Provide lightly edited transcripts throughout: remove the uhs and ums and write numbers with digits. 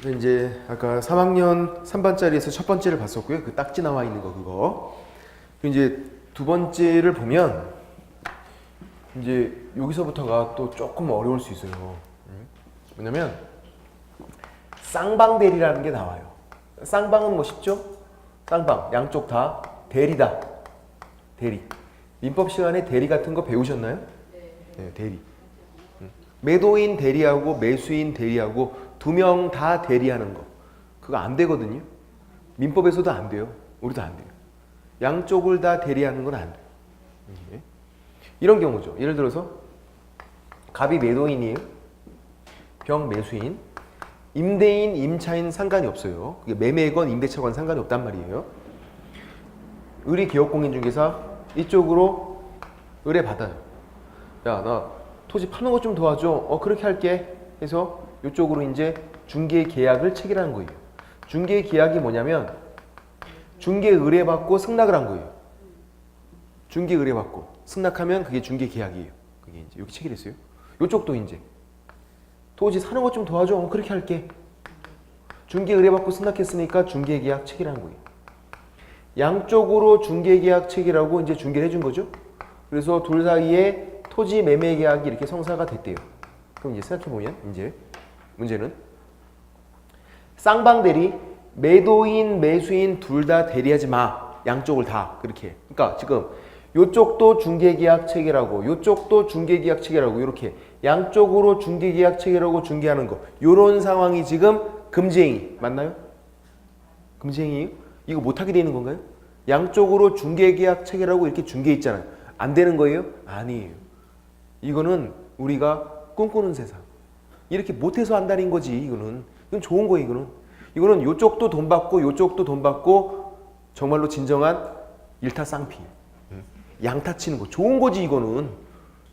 이제 아까 3학년 3반짜리에서 첫 번째를 봤었고요. 그 딱지 나와 있는 거 그거. 이제 두 번째를 보면 이제 여기서부터가 또 조금 어려울 수 있어요. 왜냐면 쌍방대리라는 게 나와요. 쌍방은 뭐 쉽죠? 쌍방 양쪽 다 대리다. 대리. 민법 시간에 대리 같은 거 배우셨나요? 네, 대리. 매도인 대리하고 매수인 대리하고 두 명 다 대리하는 거. 그거 안 되거든요. 민법에서도 안 돼요. 우리도 안 돼요. 양쪽을 다 대리하는 건 안 돼요. 이런 경우죠. 예를 들어서 갑이 매도인이에요. 병 매수인. 임대인, 임차인 상관이 없어요. 그게 매매건 임대차건 상관이 없단 말이에요. 의리 기업공인중개사 이쪽으로 의뢰 받아요. 야, 나 토지 파는 것 좀 도와줘. 그렇게 할게. 해서 이쪽으로 이제 중개 계약을 체결하는 거예요. 중개 계약이 뭐냐면 중개 의뢰 받고 승낙을 한 거예요. 중개 의뢰 받고 승낙하면 그게 중개 계약이에요. 그게 이제 여기 체결했어요. 이쪽도 이제 토지 사는 것 좀 도와줘. 그렇게 할게. 중개 의뢰 받고 승낙했으니까 중개 계약 체결한 거예요. 양쪽으로 중개 계약 체결하고 이제 중개를 해준 거죠. 그래서 둘 사이에 토지 매매 계약이 이렇게 성사가 됐대요. 그럼 이제 생각해 보면 이제 문제는 쌍방대리 매도인 매수인 둘 다 대리하지 마. 양쪽을 다 그렇게. 그러니까 지금 요쪽도 중개계약 체결하고 요쪽도 중개계약 체결하고 이렇게 양쪽으로 중개계약 체결하고 중개하는 거 요런 상황이 지금 금지행위 맞나요? 금지행위예요? 이거 못하게 되는 건가요? 양쪽으로 중개계약 체결하고 이렇게 중개했잖아요. 안 되는 거예요? 아니에요. 이거는 우리가 꿈꾸는 세상. 이렇게 못해서 안달인 거지. 이건 좋은 거예요. 이거는 요쪽도 돈 받고 요쪽도 돈 받고 정말로 진정한 일타쌍피. 양타 치는 거. 좋은 거지 이거는.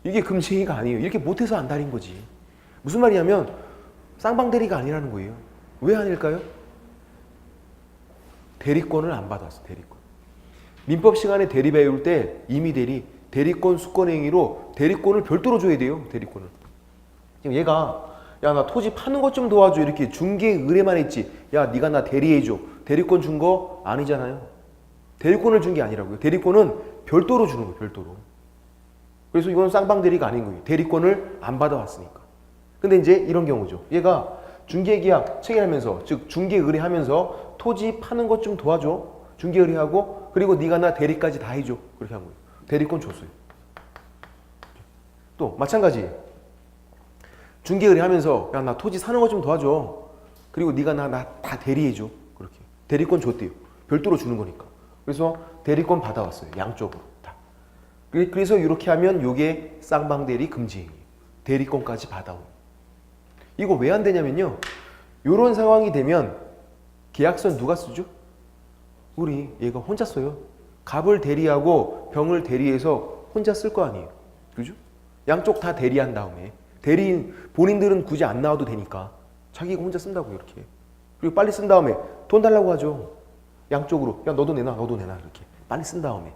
이게 금지행위가 아니에요. 이렇게 못해서 안달인 거지. 무슨 말이냐면 쌍방대리가 아니라는 거예요. 왜 아닐까요? 대리권을 안 받았어. 대리권. 민법 시간에 대리 배울 때 이미 대리권 수권행위로 대리권을 별도로 줘야 돼요. 대리권을. 지금 얘가 야 나 토지 파는 것 좀 도와줘 이렇게 중개 의뢰만 했지. 야 네가 나 대리해줘. 대리권 준 거 아니잖아요. 대리권을 준 게 아니라고요. 대리권은 별도로 주는 거예요. 별도로. 그래서 이건 쌍방대리가 아닌 거예요. 대리권을 안 받아왔으니까. 근데 이제 이런 경우죠. 얘가 중개계약 체결하면서 즉 중개 의뢰하면서 토지 파는 것 좀 도와줘. 중개 의뢰하고 그리고 네가 나 대리까지 다 해줘. 그렇게 한 거예요. 대리권 줬어요. 또 마찬가지. 중개 의뢰하면서 야 나 토지 사는 것 좀 도와줘. 그리고 네가 나 다 대리해줘. 그렇게 대리권 줬대요. 별도로 주는 거니까. 그래서 대리권 받아왔어요. 양쪽으로 다. 그래서 이렇게 하면 이게 쌍방대리 금지행위. 대리권까지 받아온. 이거 왜 안 되냐면요. 이런 상황이 되면 계약서는 누가 쓰죠? 우리 얘가 혼자 써요. 갑을 대리하고 병을 대리해서 혼자 쓸 거 아니에요. 그죠? 양쪽 다 대리한 다음에 대리인 본인들은 굳이 안 나와도 되니까 자기가 혼자 쓴다고 이렇게. 그리고 빨리 쓴 다음에 돈 달라고 하죠. 양쪽으로 야 너도 내놔 너도 내놔 이렇게 빨리 쓴 다음에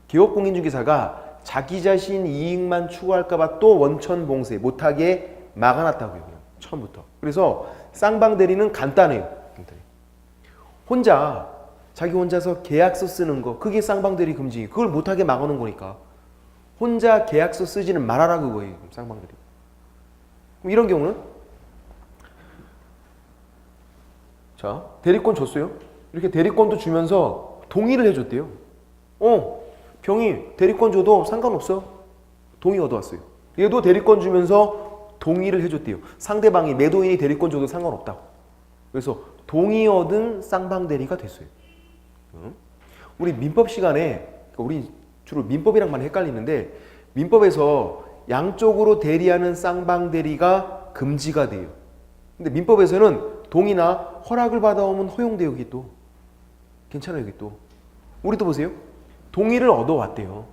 기업공인중개사가 자기 자신 이익만 추구할까 봐 또 원천봉쇄 못하게 막아놨다고요. 그냥 처음부터. 그래서 쌍방대리는 간단해요. 자기 혼자서 계약서 쓰는 거 그게 쌍방대리 금지. 그걸 못하게 막아놓은 거니까 혼자 계약서 쓰지는 말아라 그거예요. 쌍방대리. 그럼 이런 경우는 자 대리권 줬어요. 이렇게 대리권도 주면서 동의를 해줬대요. 병이 대리권 줘도 상관없어. 동의 얻어왔어요. 얘도 대리권 주면서 동의를 해줬대요. 상대방이 매도인이 대리권 줘도 상관없다고. 그래서 동의 얻은 쌍방대리가 됐어요. 우리 민법 시간에 우리 주로 민법이랑만 헷갈리는데 민법에서 양쪽으로 대리하는 쌍방대리가 금지가 돼요. 근데 민법에서는 동의나 허락을 받아오면 허용돼요. 여기 또 괜찮아요. 여기 또 우리도 보세요. 동의를 얻어왔대요.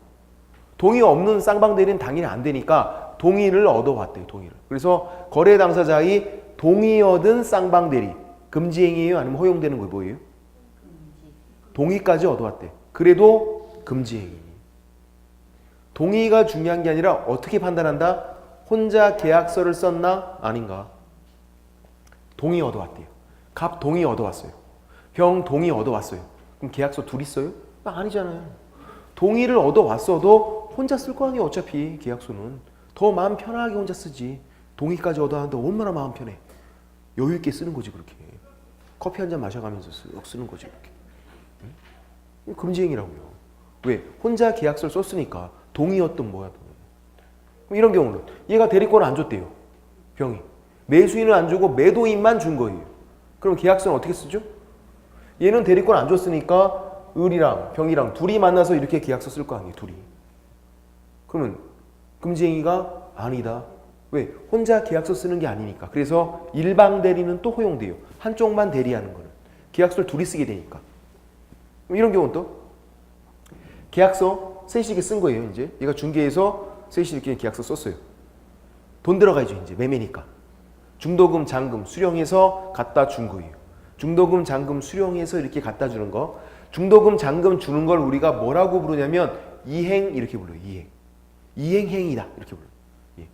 동의 없는 쌍방대리는 당연히 안 되니까 동의를 얻어왔대요. 동의를. 그래서 거래 당사자의 동의 얻은 쌍방대리 금지행위예요? 아니면 허용되는 거예요? 뭐예요? 동의까지 얻어왔대. 그래도 금지행위. 동의가 중요한 게 아니라 어떻게 판단한다? 혼자 계약서를 썼나? 아닌가? 동의 얻어왔대요. 갑 동의 얻어왔어요. 병 동의 얻어왔어요. 그럼 계약서 둘이 써요? 아니잖아요. 동의를 얻어왔어도 혼자 쓸 거 아니에요. 어차피 계약서는. 더 마음 편하게 혼자 쓰지. 동의까지 얻어왔는데 얼마나 마음 편해. 여유 있게 쓰는 거지 그렇게. 커피 한 잔 마셔가면서 쓰는 거지 그렇게. 응? 금지행위라고요. 왜? 혼자 계약서를 썼으니까 동의였든 뭐야. 이런 경우는 얘가 대리권을 안 줬대요. 병이. 매수인은 안 주고 매도인만 준 거예요. 그럼 계약서는 어떻게 쓰죠? 얘는 대리권 안 줬으니까 을이랑 병이랑 둘이 만나서 이렇게 계약서 쓸 거 아니에요. 둘이. 그러면 금지행위가 아니다. 왜? 혼자 계약서 쓰는 게 아니니까. 그래서 일방 대리는 또 허용돼요. 한쪽만 대리하는 거는. 계약서를 둘이 쓰게 되니까. 이런 경우는 또 계약서 셋이 이렇게 쓴 거예요. 이제 얘가 중개해서 셋이 이렇게 계약서 썼어요. 돈 들어가야죠. 이제 매매니까. 중도금, 잔금 수령해서 갖다 준 거예요. 중도금, 잔금 수령해서 이렇게 갖다 주는 거. 중도금, 잔금 주는 걸 우리가 뭐라고 부르냐면 이행 이렇게 불러요. 이행. 이행행위다 이렇게 불러요. 예.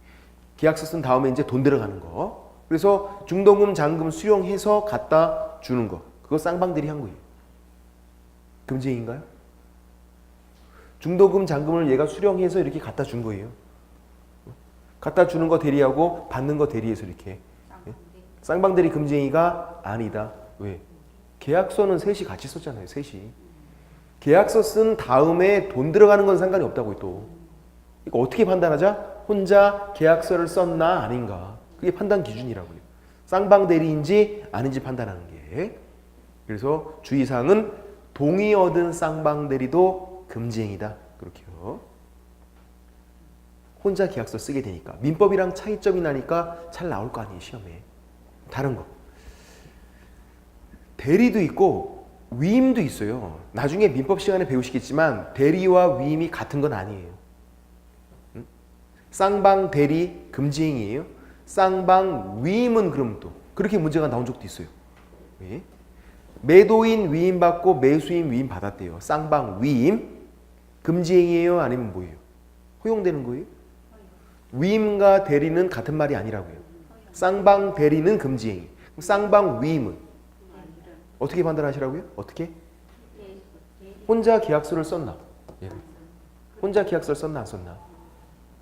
계약서 쓴 다음에 이제 돈 들어가는 거. 그래서 중도금, 잔금 수령해서 갖다 주는 거. 그거 쌍방대리 한 거예요. 금지행위인가요? 중도금, 잔금을 얘가 수령해서 이렇게 갖다 준 거예요. 갖다 주는 거 대리하고 받는 거 대리해서 이렇게. 예? 쌍방대리 금지행위가 아니다. 왜? 계약서는 셋이 같이 썼잖아요. 셋이. 계약서 쓴 다음에 돈 들어가는 건 상관이 없다고요. 또. 이거 어떻게 판단하자? 혼자 계약서를 썼나 아닌가. 그게 판단 기준이라고요. 쌍방대리인지 아닌지 판단하는 게. 그래서 주의사항은 동의 얻은 쌍방대리도 금지행위다. 그렇게요. 혼자 계약서 쓰게 되니까. 민법이랑 차이점이 나니까 잘 나올 거 아니에요. 시험에. 다른 거. 대리도 있고 위임도 있어요. 나중에 민법 시간에 배우시겠지만 대리와 위임이 같은 건 아니에요. 쌍방 대리 금지행위예요. 쌍방 위임은 그럼 또 그렇게 문제가 나온 적도 있어요. 예? 매도인 위임 받고 매수인 위임 받았대요. 쌍방 위임 금지행위예요? 아니면 뭐예요? 허용되는 거예요? 위임과 대리는 같은 말이 아니라고요. 쌍방 대리는 금지행위. 쌍방 위임은 어떻게 판단하시라고요? 어떻게? 혼자 계약서를 썼나? 예. 혼자 계약서를 썼나 안 썼나?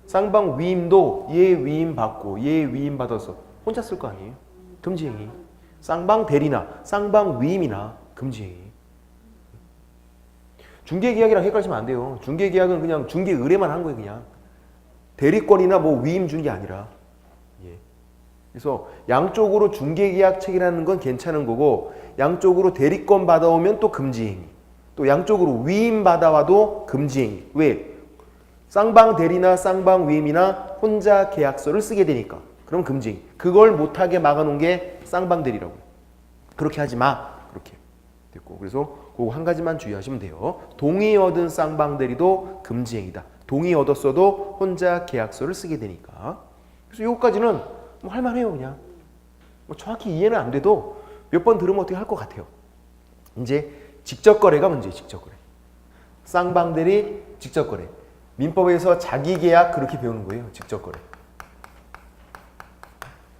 쌍방 위임도 얘 위임 받고 얘 위임 받아서 혼자 쓸 거 아니에요? 금지행위. 쌍방 대리나 쌍방 위임이나 금지행위. 중개계약이랑 헷갈리시면 안 돼요. 중개계약은 그냥 중개 의뢰만 한 거예요. 그냥. 대리권이나 뭐 위임 준 게 아니라. 예. 그래서 양쪽으로 중개계약 체결하는 건 괜찮은 거고 양쪽으로 대리권 받아오면 또 금지행위. 또 양쪽으로 위임 받아와도 금지행위. 왜? 쌍방 대리나 쌍방 위임이나 혼자 계약서를 쓰게 되니까. 그럼 금지행위. 그걸 못하게 막아놓은 게 쌍방 대리라고요. 그렇게 하지 마. 그렇게 됐고. 그래서 그거 한 가지만 주의하시면 돼요. 동의 얻은 쌍방 대리도 금지행위다. 동의 얻었어도 혼자 계약서를 쓰게 되니까. 그래서 이것까지는 뭐 할만해요. 그냥. 뭐 정확히 이해는 안 돼도 몇 번 들으면 어떻게 할 것 같아요. 이제 직접거래가 문제예요. 직접거래. 쌍방대리 직접거래. 민법에서 자기계약 그렇게 배우는 거예요. 직접거래.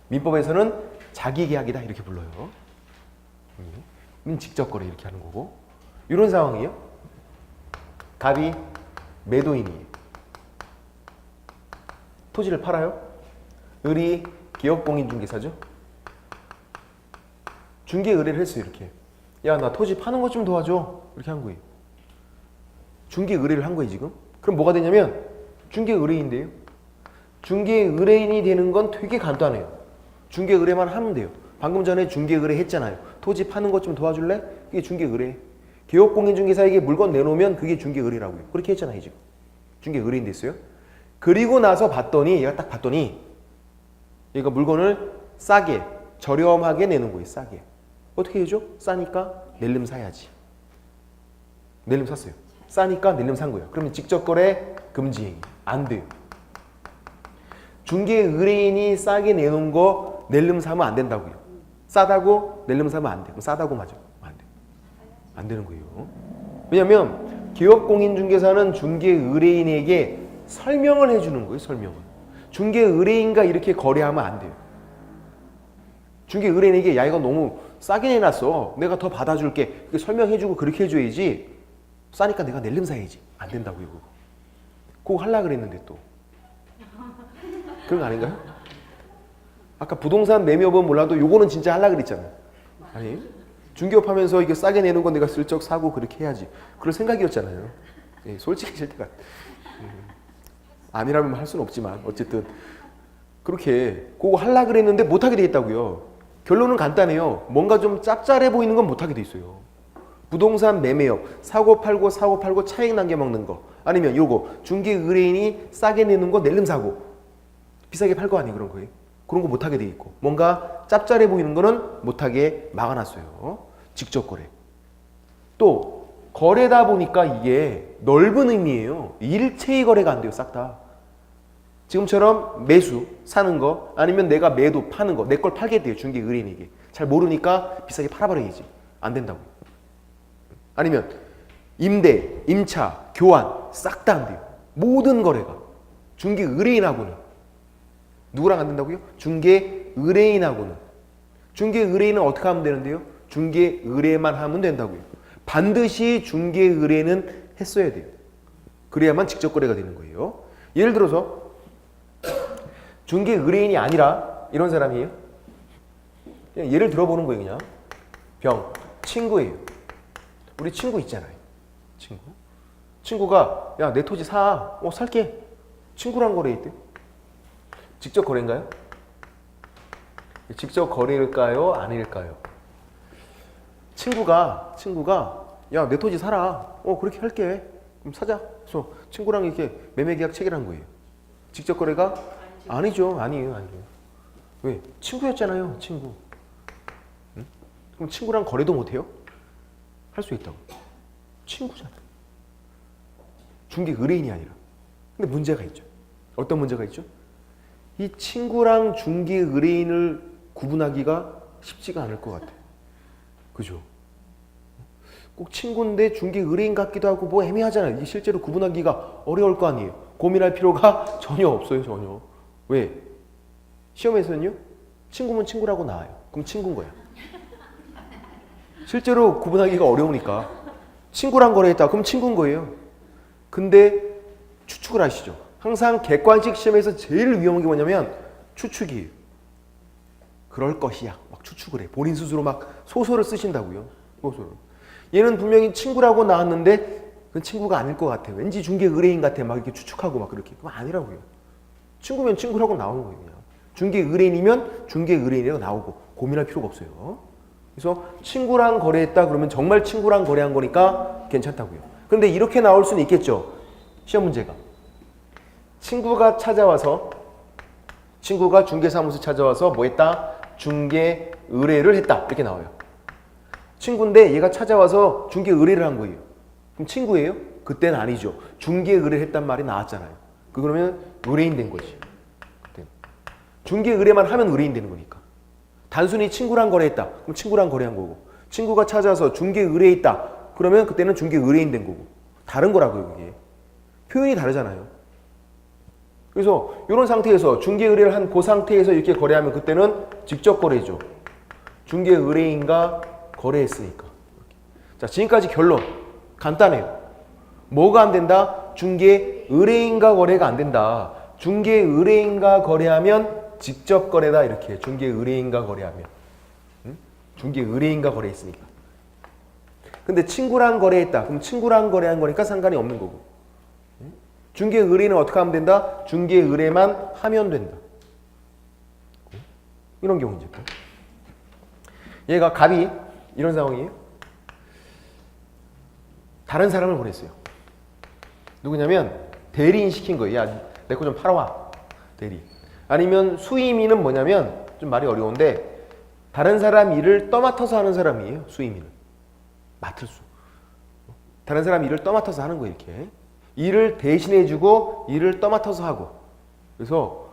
민법에서는 자기계약이다 이렇게 불러요. 직접거래 이렇게 하는 거고. 이런 상황이에요. 갑이 매도인이에요. 토지를 팔아요. 을이 기업공인중개사죠. 중개 의뢰를 했어요. 이렇게. 야, 나 토지 파는 것 좀 도와줘. 이렇게 한 거예요. 중개 의뢰를 한 거예요. 지금. 그럼 뭐가 되냐면 중개 의뢰인데요. 중개 의뢰인이 되는 건 되게 간단해요. 중개 의뢰만 하면 돼요. 방금 전에 중개 의뢰 했잖아요. 토지 파는 것 좀 도와줄래? 그게 중개 의뢰. 기업공인중개사에게 물건 내놓으면 그게 중개 의뢰라고요. 그렇게 했잖아요. 지금. 중개 의뢰인 됐어요. 그리고 나서 봤더니 얘가 딱 봤더니 얘가 물건을 싸게 저렴하게 내는 거예요. 싸게. 어떻게 해줘? 싸니까 낼름 사야지. 낼름 샀어요. 싸니까 낼름 산 거예요. 그러면 직접거래 금지행위. 안 돼요. 중개 의뢰인이 싸게 내놓은 거 낼름 사면 안 된다고요. 싸다고 낼름 사면 안 돼. 그럼 싸다고 맞아. 안 돼. 안 되는 거예요. 왜냐하면 기업공인중개사는 중개 의뢰인에게 설명을 해주는 거예요. 설명을. 중개 의뢰인과 이렇게 거래하면 안 돼요. 중개 의뢰인에게 야 이거 너무 싸게 내놨어. 내가 더 받아줄게. 설명해주고 그렇게 해줘야지. 싸니까 내가 낼름 사야지. 안 된다고요, 그거. 그거 하려고 그랬는데 또. 그런 거 아닌가요? 아까 부동산 매매업은 몰라도 요거는 진짜 하려고 그랬잖아요. 아니, 중개업 하면서 이게 싸게 내는 건 내가 슬쩍 사고 그렇게 해야지. 그럴 생각이었잖아요. 예, 솔직히 싫다가. 아니라면 할 수는 없지만 어쨌든 그렇게 그거 하려고 그랬는데 못하게 돼 있다고요. 결론은 간단해요. 뭔가 좀 짭짤해 보이는 건 못하게 돼 있어요. 부동산 매매업, 사고 팔고 차익 남겨먹는 거, 아니면 요거 중개 의뢰인이 싸게 내는 거 낼름 사고, 비싸게 팔 거 아니에요, 그런 거예요. 그런 거 못하게 돼 있고, 뭔가 짭짤해 보이는 거는 못하게 막아놨어요. 직접 거래. 또 거래다 보니까 이게 넓은 의미예요. 일체의 거래가 안 돼요, 싹 다. 지금처럼 매수, 사는 거, 아니면 내가 매도, 파는 거, 내 걸 팔게 돼요, 중개 의뢰인에게. 잘 모르니까 비싸게 팔아버려야지. 안 된다고. 아니면 임대, 임차, 교환 싹 다 안 돼요. 모든 거래가. 중개 의뢰인하고는. 누구랑 안 된다고요? 중개 의뢰인하고는. 중개 의뢰인은 어떻게 하면 되는데요? 중개 의뢰만 하면 된다고요. 반드시 중개 의뢰는 했어야 돼요. 그래야만 직접 거래가 되는 거예요. 예를 들어서 중개 의뢰인이 아니라 이런 사람이에요. 그냥 예를 들어보는 거예요. 그냥 병, 친구예요. 우리 친구 있잖아요. 친구가 야, 내 토지 사. 살게. 친구랑 거래했대. 직접 거래인가요? 직접 거래일까요? 아닐까요? 친구가 야, 내 토지 사라. 그렇게 할게. 그럼 사자. 그래서 친구랑 이렇게 매매 계약 체결한 거예요. 직접 거래가 아니죠. 아니에요. 왜? 친구였잖아요. 친구. 응? 그럼 친구랑 거래도 못해요? 할 수 있다고. 친구잖아요. 중개 의뢰인이 아니라. 근데 문제가 있죠. 어떤 문제가 있죠? 이 친구랑 중개 의뢰인을 구분하기가 쉽지가 않을 것 같아요. 그죠? 꼭 친구인데 중개 의뢰인 같기도 하고 뭐 애매하잖아요. 이게 실제로 구분하기가 어려울 거 아니에요. 고민할 필요가 전혀 없어요. 전혀. 왜? 시험에서는요. 친구면 친구라고 나와요. 그럼 친구인 거야. 실제로 구분하기가 어려우니까 친구랑 거래했다. 그럼 친구인 거예요. 근데 추측을 하시죠. 항상 객관식 시험에서 제일 위험한 게 뭐냐면 추측이에요. 그럴 것이야. 막 추측을 해. 본인 스스로 막 소설을 쓰신다고요. 소설을. 얘는 분명히 친구라고 나왔는데 그 친구가 아닐 것 같아. 왠지 중개 의뢰인 같아. 막 이렇게 추측하고 막 그렇게. 그건 아니라고요. 친구면 친구라고 나오는 거예요. 그냥. 중개 의뢰인이면 중개 의뢰인이라고 나오고 고민할 필요가 없어요. 그래서 친구랑 거래했다 그러면 정말 친구랑 거래한 거니까 괜찮다고요. 그런데 이렇게 나올 수는 있겠죠. 시험 문제가. 친구가 중개사무소 찾아와서 뭐 했다? 중개 의뢰를 했다. 이렇게 나와요. 친구인데 얘가 찾아와서 중개 의뢰를 한 거예요. 그럼 친구예요? 그때는 아니죠. 중개 의뢰를 했단 말이 나왔잖아요. 그러면 의뢰인 된 거지. 그때는. 중개 의뢰만 하면 의뢰인 되는 거니까. 단순히 친구랑 거래했다. 그럼 친구랑 거래한 거고. 친구가 찾아와서 중개 의뢰했다. 그러면 그때는 중개 의뢰인 된 거고. 다른 거라고요, 그게. 표현이 다르잖아요. 그래서 이런 상태에서 중개 의뢰를 한 그 상태에서 이렇게 거래하면 그때는 직접 거래죠. 중개 의뢰인과 거래했으니까. 자, 지금까지 결론 간단해요. 뭐가 안 된다? 중개 의뢰인과 거래가 안 된다. 중개 의뢰인과 거래하면 직접 거래다. 이렇게 중개 의뢰인과 거래하면. 응? 중개 의뢰인과 거래했으니까. 근데 친구랑 거래했다. 그럼 친구랑 거래한 거니까 상관이 없는 거고. 중개 의뢰는 어떻게 하면 된다? 중개 의뢰만 하면 된다. 이런 경우죠. 얘가 갑이 이런 상황이에요. 다른 사람을 보냈어요. 누구냐면 대리인 시킨 거예요. 야, 내 거 좀 팔아와. 대리. 아니면 수임인은 뭐냐면 좀 말이 어려운데 다른 사람 일을 떠맡아서 하는 사람이에요. 수임인은. 맡을 수. 다른 사람 일을 떠맡아서 하는 거예요. 이렇게. 일을 대신해주고 일을 떠맡아서 하고. 그래서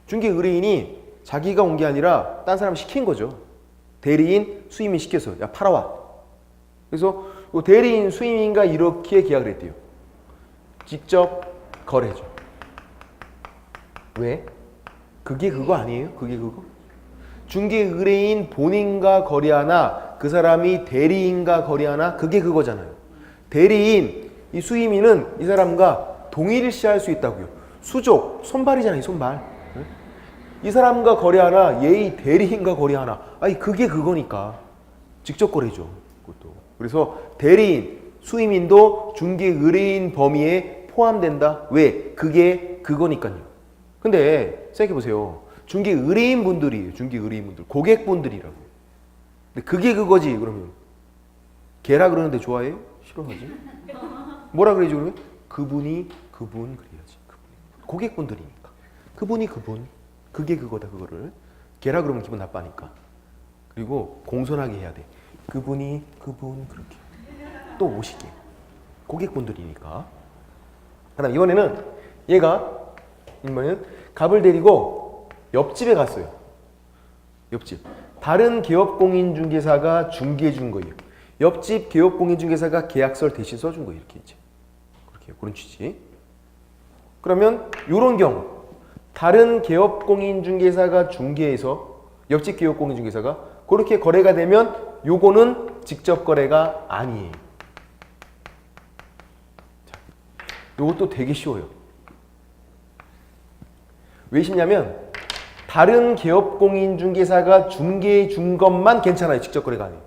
중개 의뢰인이 자기가 온 게 아니라 딴 사람 시킨 거죠. 대리인, 수임인 시켜서 야 팔아와. 그래서 대리인, 수임인과 이렇게 계약을 했대요. 직접 거래죠. 왜? 그게 그거 아니에요? 그게 그거? 중개 의뢰인 본인과 거래하나 그 사람이 대리인과 거래하나 그게 그거잖아요. 대리인, 이 수임인은 이 사람과 동일시할 수 있다고요. 수족, 손발이잖아요. 손발. 이 사람과 거래하나 얘의 대리인과 거래하나 아니 그게 그거니까 직접 거래죠. 그것도. 그래서 대리인, 수임인도 중개 의뢰인 범위에 포함된다. 왜? 그게 그거니까요. 근데 생각해 보세요. 중개 의뢰인 분들이에요. 중개 의뢰인 분들, 고객분들이라고. 근데 그게 그거지. 그러면 걔라 그러는데 좋아해? 싫어하지? 뭐라 그러지 그러면? 그분이 그분 그래야지. 그분. 고객분들이니까. 그분이 그분. 그게 그거다. 그거를 걔라 그러면 기분 나빠니까. 그리고 공손하게 해야 돼. 그분이 그분 그렇게 또 오시게. 고객분들이니까. 그다음 이번에는 얘가 이번에는 갑을 데리고 옆집에 갔어요. 옆집. 다른 개업공인중개사가 중개해 준 거예요. 옆집 개업공인중개사가 계약서를 대신 써준 거예요. 이렇게 이제 그렇게 그런 취지. 그러면 이런 경우 다른 개업공인중개사가 중개해서 옆집 개업공인중개사가 그렇게 거래가 되면 요거는 직접 거래가 아니에요. 자, 요것도 되게 쉬워요. 왜 쉽냐면 다른 개업공인중개사가 중개해 준 것만 괜찮아요. 직접 거래가 아니에요.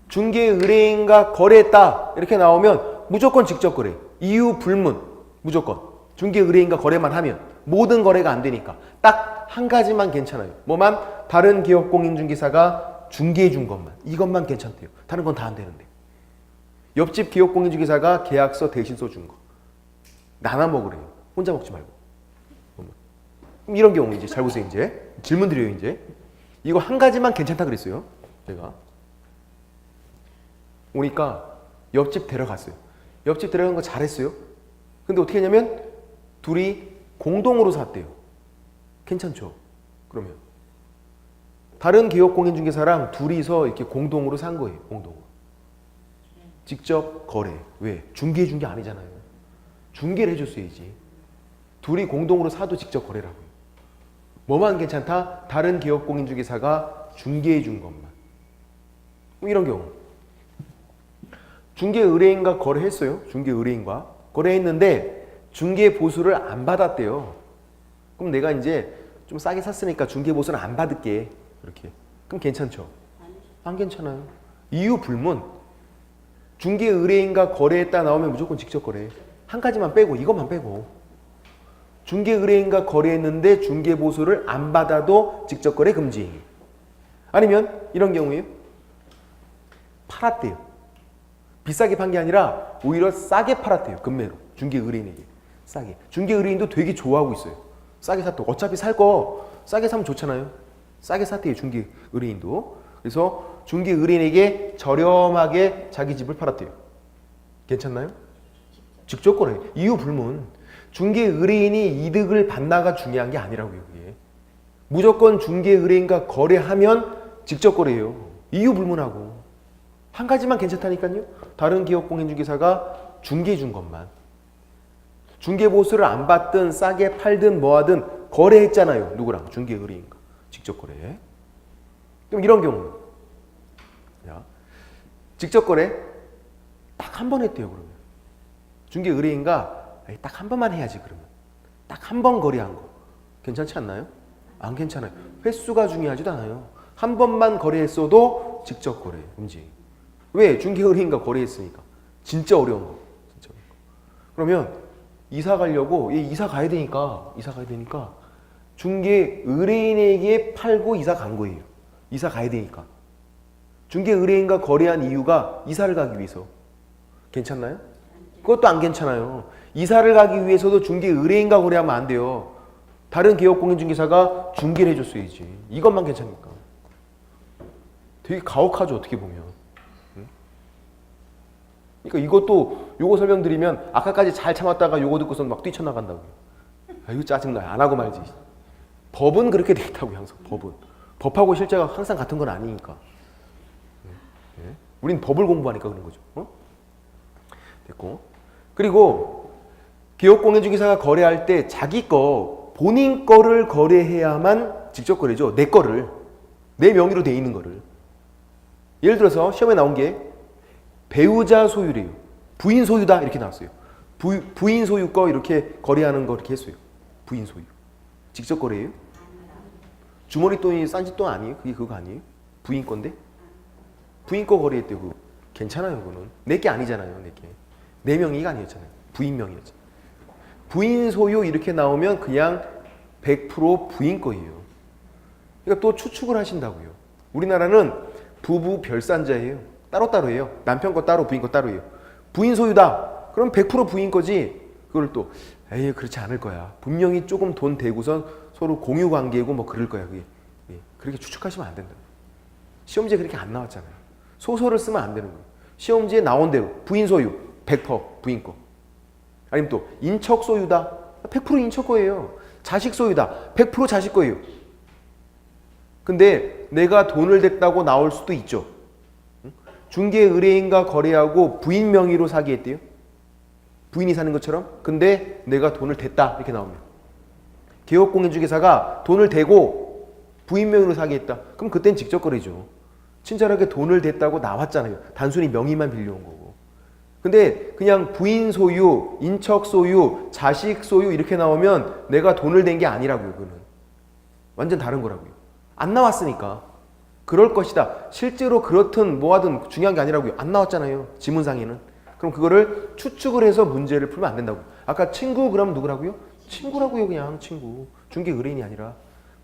중개 의뢰인과 거래했다 이렇게 나오면 무조건 직접 거래. 이유 불문 무조건. 중개 의뢰인과 거래만 하면 모든 거래가 안 되니까 딱 한 가지만 괜찮아요. 뭐만? 다른 개업공인중개사가 중개해 준 것만. 이것만 괜찮대요. 다른 건 다 안 되는데. 옆집 개업공인중개사가 계약서 대신 써준 거. 나눠 먹으래요. 혼자 먹지 말고. 이런 경우 이제 잘 보세요. 이제 질문 드려요. 이제 이거 한 가지만 괜찮다 그랬어요. 제가 오니까 옆집 데려갔어요. 옆집 데려간 거 잘했어요. 근데 어떻게 했냐면 둘이 공동으로 샀대요. 괜찮죠? 그러면 다른 개업공인중개사랑 둘이서 이렇게 공동으로 산 거예요. 공동으로. 직접 거래. 왜? 중개해 준 게 아니잖아요. 중개를 해줬어야지. 둘이 공동으로 사도 직접 거래라고요. 뭐만 괜찮다? 다른 개업공인중개사가 중개해 준 것만. 이런 경우. 중개 의뢰인과 거래했어요. 중개 의뢰인과 거래했는데 중개 보수를 안 받았대요. 그럼 내가 이제 좀 싸게 샀으니까 중개 보수는 안 받을게. 이렇게. 그럼 괜찮죠? 안 괜찮아요. 이유 불문. 중개 의뢰인과 거래했다 나오면 무조건 직접 거래. 한 가지만 빼고 이것만 빼고. 중개 의뢰인과 거래했는데 중개 보수를 안 받아도 직접 거래 금지. 아니면 이런 경우에요. 팔았대요. 비싸게 판 게 아니라 오히려 싸게 팔았대요. 금매로. 중개 의뢰인에게. 싸게. 중개 의뢰인도 되게 좋아하고 있어요. 싸게 샀다고. 어차피 살 거 싸게 사면 좋잖아요. 싸게 샀대요. 중개 의뢰인도. 그래서 중개 의뢰인에게 저렴하게 자기 집을 팔았대요. 괜찮나요? 직접 거래. 이유 불문. 중개 의뢰인이 이득을 받나가 중요한 게 아니라고요. 그게. 무조건 중개 의뢰인과 거래하면 직접 거래예요. 이유 불문하고. 한 가지만 괜찮다니까요. 다른 기업공인중개사가 중개해 준 것만. 중개 보수를 안 받든 싸게 팔든 뭐하든 거래했잖아요. 누구랑? 중개 의뢰인과. 직접 거래. 그럼 이런 경우. 직접 거래 딱 한 번 했대요. 그러면. 중개 의뢰인과 딱 한 번만 해야지. 그러면. 딱 한 번 거래한 거. 괜찮지 않나요? 안 괜찮아요. 횟수가 중요하지도 않아요. 한 번만 거래했어도 직접 거래. 금지. 왜? 중개 의뢰인과 거래했으니까. 진짜 어려운 거. 진짜 어려운 거. 그러면 이사 가려고 이사 가야 되니까 중개 의뢰인에게 팔고 이사 간 거예요. 이사 가야 되니까. 중개 의뢰인과 거래한 이유가 이사를 가기 위해서. 괜찮나요? 그것도 안 괜찮아요. 이사를 가기 위해서도 중개 의뢰인과 거래하면 안 돼요. 다른 개업공인중개사가 중개를 해줬어야지. 이것만 괜찮으니까. 되게 가혹하죠. 어떻게 보면. 그러니까 이것도 요거 설명드리면 아까까지 잘 참았다가 요거 듣고서 막 뛰쳐나간다고요. 아, 이거 짜증나요. 안 하고 말지. 법은 그렇게 돼 있다고요. 항상 법은. 법하고 실제가 항상 같은 건 아니니까. 우린 법을 공부하니까 그런 거죠. 됐고. 그리고 개업공인중개사가 거래할 때 자기 거, 본인 거를 거래해야만 직접 거래죠. 내 거를. 내 명의로 돼 있는 거를. 예를 들어서 시험에 나온 게 배우자 소유래요. 부인 소유다 이렇게 나왔어요. 부인 소유 거 이렇게 거래하는 거 이렇게 했어요. 부인 소유. 직접 거래예요? 주머니 돈이 싼 돈 아니에요? 그게 그거 아니에요? 부인 건데? 부인 거 거래했대요. 그거. 괜찮아요. 그거는. 내 게 아니잖아요. 내 게. 내 명의가 아니었잖아요. 부인 명의였잖아요. 부인 소유 이렇게 나오면 그냥 100% 부인 거예요. 그러니까 또 추측을 하신다고요. 우리나라는 부부 별산자예요. 따로따로 해요. 남편 거 따로 부인 거 따로 해요. 부인 소유다. 그럼 100% 부인 거지. 그걸 또 에이 그렇지 않을 거야. 분명히 조금 돈 대고선 서로 공유 관계고 뭐 그럴 거야. 그게. 예. 그렇게 추측하시면 안 된다. 시험지에 그렇게 안 나왔잖아요. 소설을 쓰면 안 되는 거예요. 시험지에 나온 대로 부인 소유 100% 부인 거. 아니면 또 인척 소유다. 100% 인척 거예요. 자식 소유다. 100% 자식 거예요. 근데 내가 돈을 댔다고 나올 수도 있죠. 중개 의뢰인과 거래하고 부인 명의로 사기했대요. 부인이 사는 것처럼. 근데 내가 돈을 댔다 이렇게 나오면 개업공인중개사가 돈을 대고 부인 명의로 사기했다. 그럼 그땐 직접 거래죠. 친절하게 돈을 댔다고 나왔잖아요. 단순히 명의만 빌려온 거고. 근데 그냥 부인 소유, 인척 소유, 자식 소유 이렇게 나오면 내가 돈을 댄 게 아니라고요. 그거는. 완전 다른 거라고요. 안 나왔으니까. 그럴 것이다. 실제로 그렇든 뭐하든 중요한 게 아니라고요. 안 나왔잖아요. 지문상에는. 그럼 그거를 추측을 해서 문제를 풀면 안 된다고. 아까 친구 그러면 누구라고요? 친구라고요. 그냥 친구. 중개 의뢰인이 아니라.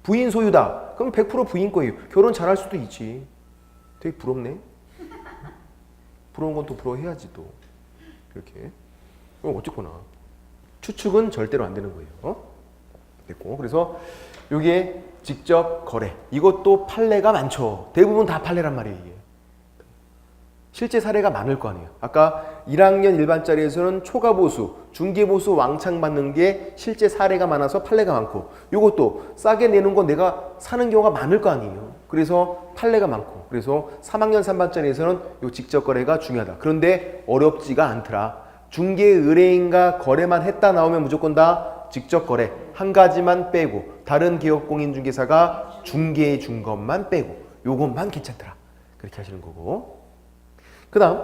부인 소유다. 그럼 100% 부인 거예요. 결혼 잘할 수도 있지. 되게 부럽네. 부러운 건 또 부러워해야지 또. 이렇게. 어쨌거나 추측은 절대로 안 되는 거예요. 됐고. 그래서 이게 직접 거래. 이것도 판례가 많죠. 대부분 다 판례란 말이에요. 이게. 실제 사례가 많을 거 아니에요. 아까 1학년 일반짜리에서는 초과보수, 중개보수 왕창 받는 게 실제 사례가 많아서 판례가 많고, 이것도 싸게 내는 건 내가 사는 경우가 많을 거 아니에요. 그래서 판례가 많고, 그래서 3학년 3반짜리에서는 이 직접 거래가 중요하다. 그런데 어렵지가 않더라. 중개 의뢰인과 거래만 했다 나오면 무조건 다 직접 거래. 한 가지만 빼고, 다른 개업공인중개사가 중개해 준 것만 빼고, 요것만 괜찮더라. 그렇게 하시는 거고. 그 다음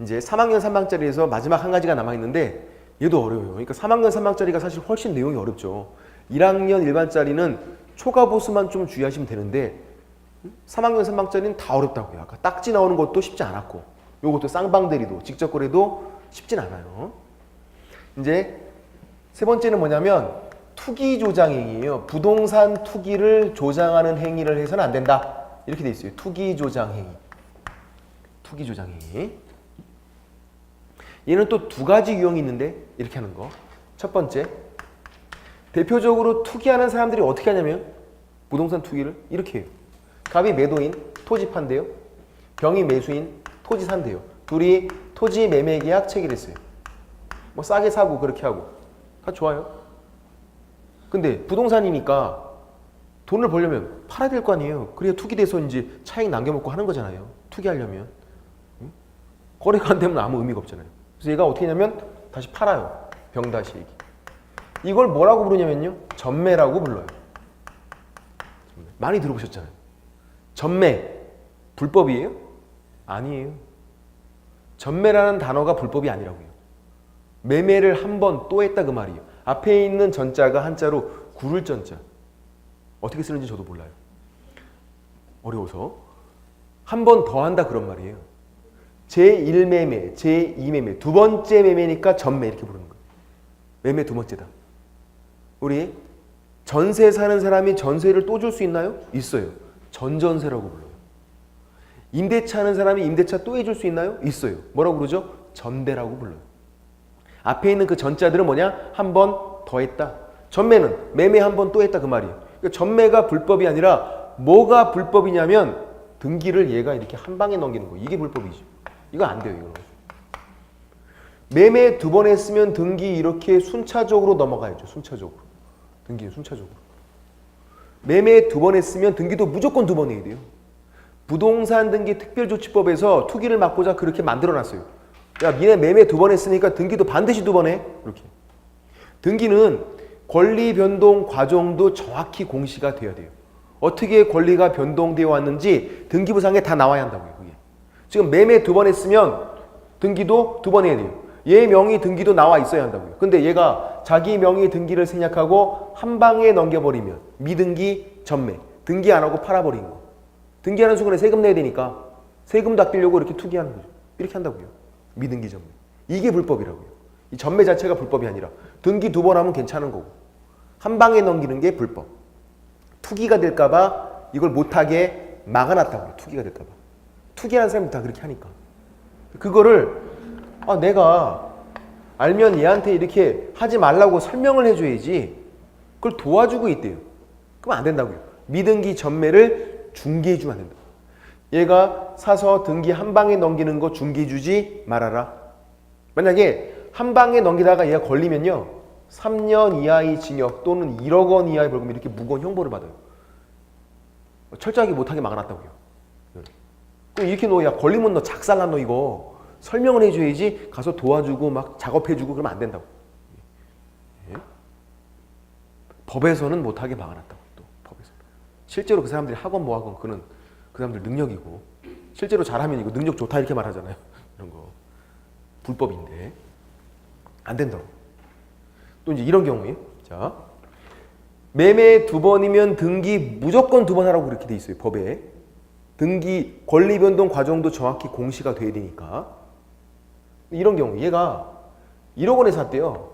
이제 3학년 3반짜리에서 마지막 한 가지가 남아있는데 얘도 어려워요. 그러니까 3학년 3반짜리가 사실 훨씬 내용이 어렵죠. 1학년 일반짜리는 초과보수만 좀 주의하시면 되는데 3학년 3반짜리는 다 어렵다고요. 아까 딱지 나오는 것도 쉽지 않았고 요것도 쌍방대리도 직접 거래도 쉽진 않아요. 이제 세 번째는 뭐냐면 투기 조장행위예요. 부동산 투기를 조장하는 행위를 해서는 안 된다. 이렇게 돼 있어요. 투기 조장행위. 투기 조장행위. 얘는 또 두 가지 유형이 있는데 이렇게 하는 거. 첫 번째, 대표적으로 투기하는 사람들이 어떻게 하냐면 부동산 투기를 이렇게 해요. 갑이 매도인, 토지 판대요. 병이 매수인, 토지 산대요. 둘이 토지 매매 계약 체결했어요. 뭐 싸게 사고 그렇게 하고 다 좋아요. 근데 부동산이니까 돈을 벌려면 팔아야 될 거 아니에요. 그래야 투기돼서 이제 차익 남겨먹고 하는 거잖아요. 투기하려면. 거래가 안 되면 아무 의미가 없잖아요. 그래서 얘가 어떻게 하냐면 다시 팔아요. 병다시 얘기. 이걸 뭐라고 부르냐면요. 전매라고 불러요. 많이 들어보셨잖아요. 전매. 불법이에요? 아니에요. 전매라는 단어가 불법이 아니라고요. 매매를 한 번 또 했다 그 말이에요. 앞에 있는 전자가 한자로 구를 전자. 어떻게 쓰는지 저도 몰라요. 어려워서. 한 번 더 한다 그런 말이에요. 제1매매, 제2매매, 두 번째 매매니까 전매 이렇게 부르는 거예요. 매매 두 번째다. 우리 전세 사는 사람이 전세를 또 줄 수 있나요? 있어요. 전전세라고 불러요. 임대차 하는 사람이 임대차 또 해줄 수 있나요? 있어요. 뭐라고 그러죠? 전대라고 불러요. 앞에 있는 그 전자들은 뭐냐? 한 번 더 했다. 전매는 매매 한 번 또 했다 그 말이에요. 그러니까 전매가 불법이 아니라 뭐가 불법이냐면 등기를 얘가 이렇게 한 방에 넘기는 거예요. 이게 불법이죠. 이거 안 돼요. 이거는. 매매 두 번 했으면 등기 이렇게 순차적으로 넘어가야죠. 순차적으로. 등기는 순차적으로. 매매 두 번 했으면 등기도 무조건 두 번 해야 돼요. 부동산 등기 특별조치법에서 투기를 막고자 그렇게 만들어놨어요. 야, 니네 매매 두 번 했으니까 등기도 반드시 두 번 해. 이렇게. 등기는 권리 변동 과정도 정확히 공시가 되어야 돼요. 어떻게 권리가 변동되어 왔는지 등기부상에 다 나와야 한다고요. 그게. 지금 매매 2번 했으면 등기도 2번 해야 돼요. 얘 명의 등기도 나와 있어야 한다고요. 근데 얘가 자기 명의 등기를 생략하고 한 방에 넘겨버리면 미등기 전매, 등기 안 하고 팔아버린 거. 등기하는 순간에 세금 내야 되니까 세금도 아끼려고 이렇게 투기하는 거죠. 이렇게 한다고요. 미등기 전매. 이게 불법이라고요. 이 전매 자체가 불법이 아니라 등기 2번 하면 괜찮은 거고 한 방에 넘기는 게 불법. 투기가 될까봐 이걸 못하게 막아놨다고요. 투기가 될까봐. 투기하는 사람이 다 그렇게 하니까. 그거를 내가 알면 얘한테 이렇게 하지 말라고 설명을 해줘야지 그걸 도와주고 있대요. 그럼 안 된다고요. 미등기 전매를 중개해주면 안 된다. 얘가 사서 등기 한 방에 넘기는 거 중개해주지 말아라. 만약에 한 방에 넘기다가 얘가 걸리면요 3년 이하의 징역 또는 1억 원 이하의 벌금 이렇게 무거운 형벌을 받아요. 철저하게 못하게 막아놨다고요. 그럼 이렇게 너 야 걸리면 너 작살난 너 이거 설명을 해줘야지 가서 도와주고 막 작업해주고 그러면 안 된다고. 예? 법에서는 못하게 막아놨다고. 또 법에서 실제로 그 사람들이 하건 뭐 하건 그는 그 사람들 능력이고 실제로 잘하면 이거 능력 좋다 이렇게 말하잖아요. 이런 거 불법인데 안 된다고. 또 이제 이런 경우에 자 매매 2번이면 등기 무조건 2번 하라고 그렇게 돼 있어요. 법에 등기 권리 변동 과정도 정확히 공시가 돼야 되니까. 이런 경우 얘가 1억 원에 샀대요.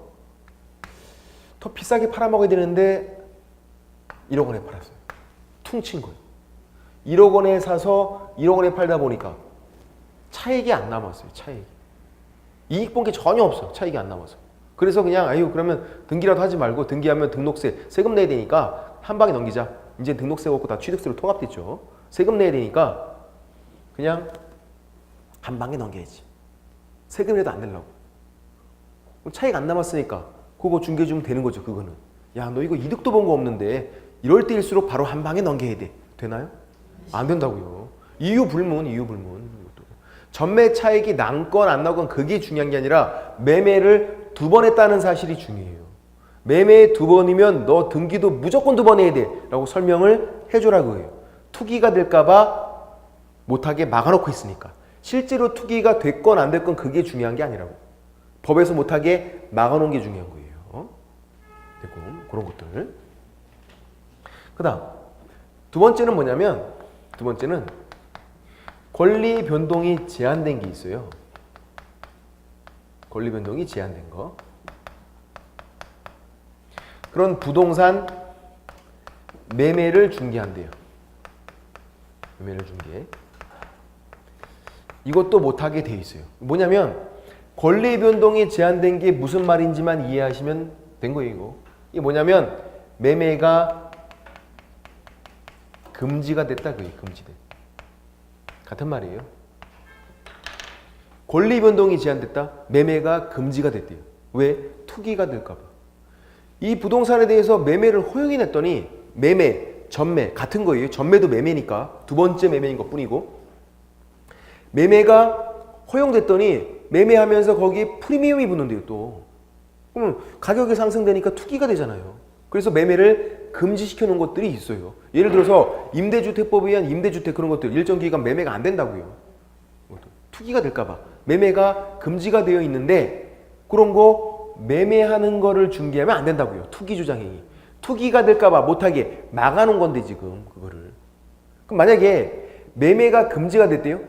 더 비싸게 팔아먹어야 되는데 1억 원에 팔았어요. 퉁친 거예요. 1억 원에 사서 1억 원에 팔다 보니까 차익이 안 남았어요. 차익. 이익 본 게 전혀 없어. 차익이 안 남아서. 그래서 그냥 그러면 등기라도 하지 말고 등기하면 등록세 세금 내야 되니까 한 방에 넘기자. 이제 등록세 없고 다 취득세로 통합됐죠. 세금 내야 되니까 그냥 한 방에 넘겨야지. 세금이라도 안 내려고. 차익 안 남았으니까 그거 중개 주면 되는 거죠. 그거는. 야, 너 이거 이득도 본 거 없는데 이럴 때일수록 바로 한 방에 넘겨야 돼. 되나요? 안 된다고요. 이유 불문. 전매 차익이 남건 안 나건 그게 중요한 게 아니라 매매를 2번 했다는 사실이 중요해요. 매매 2번이면 너 등기도 무조건 2번 해야 돼 라고 설명을 해주라고 해요. 투기가 될까봐 못하게 막아놓고 있으니까. 실제로 투기가 됐건 안 됐건 그게 중요한 게 아니라고. 법에서 못하게 막아놓은 게 중요한 거예요. 됐고 그런 것들. 그 다음 2번째는 뭐냐면 2번째는 권리 변동이 제한된 게 있어요. 권리 변동이 제한된 거. 그런 부동산 매매를 중개한대요. 매매를 중개. 이것도 못하게 돼 있어요. 뭐냐면 권리 변동이 제한된 게 무슨 말인지만 이해하시면 된 거예요. 이거. 이게 뭐냐면 매매가 금지가 됐다. 그게 금지돼. 같은 말이에요. 권리 변동이 제한됐다. 매매가 금지가 됐대요. 왜? 투기가 될까 봐. 이 부동산에 대해서 매매를 허용해 냈더니 매매, 전매 같은 거예요. 전매도 매매니까 2번째 매매인 것뿐이고 매매가 허용됐더니 매매하면서 거기에 프리미엄이 붙는데요. 또 그러면 가격이 상승되니까 투기가 되잖아요. 그래서 매매를 금지시켜 놓은 것들이 있어요. 예를 들어서 임대주택법에 의한 임대주택 그런 것들 일정 기간 매매가 안 된다고요. 투기가 될까 봐 매매가 금지가 되어 있는데 그런 거 매매하는 거를 중개하면 안 된다고요. 투기 주장행위. 투기가 될까 봐 못하게 막아놓은 건데 지금 그거를. 그럼 만약에 매매가 금지가 됐대요.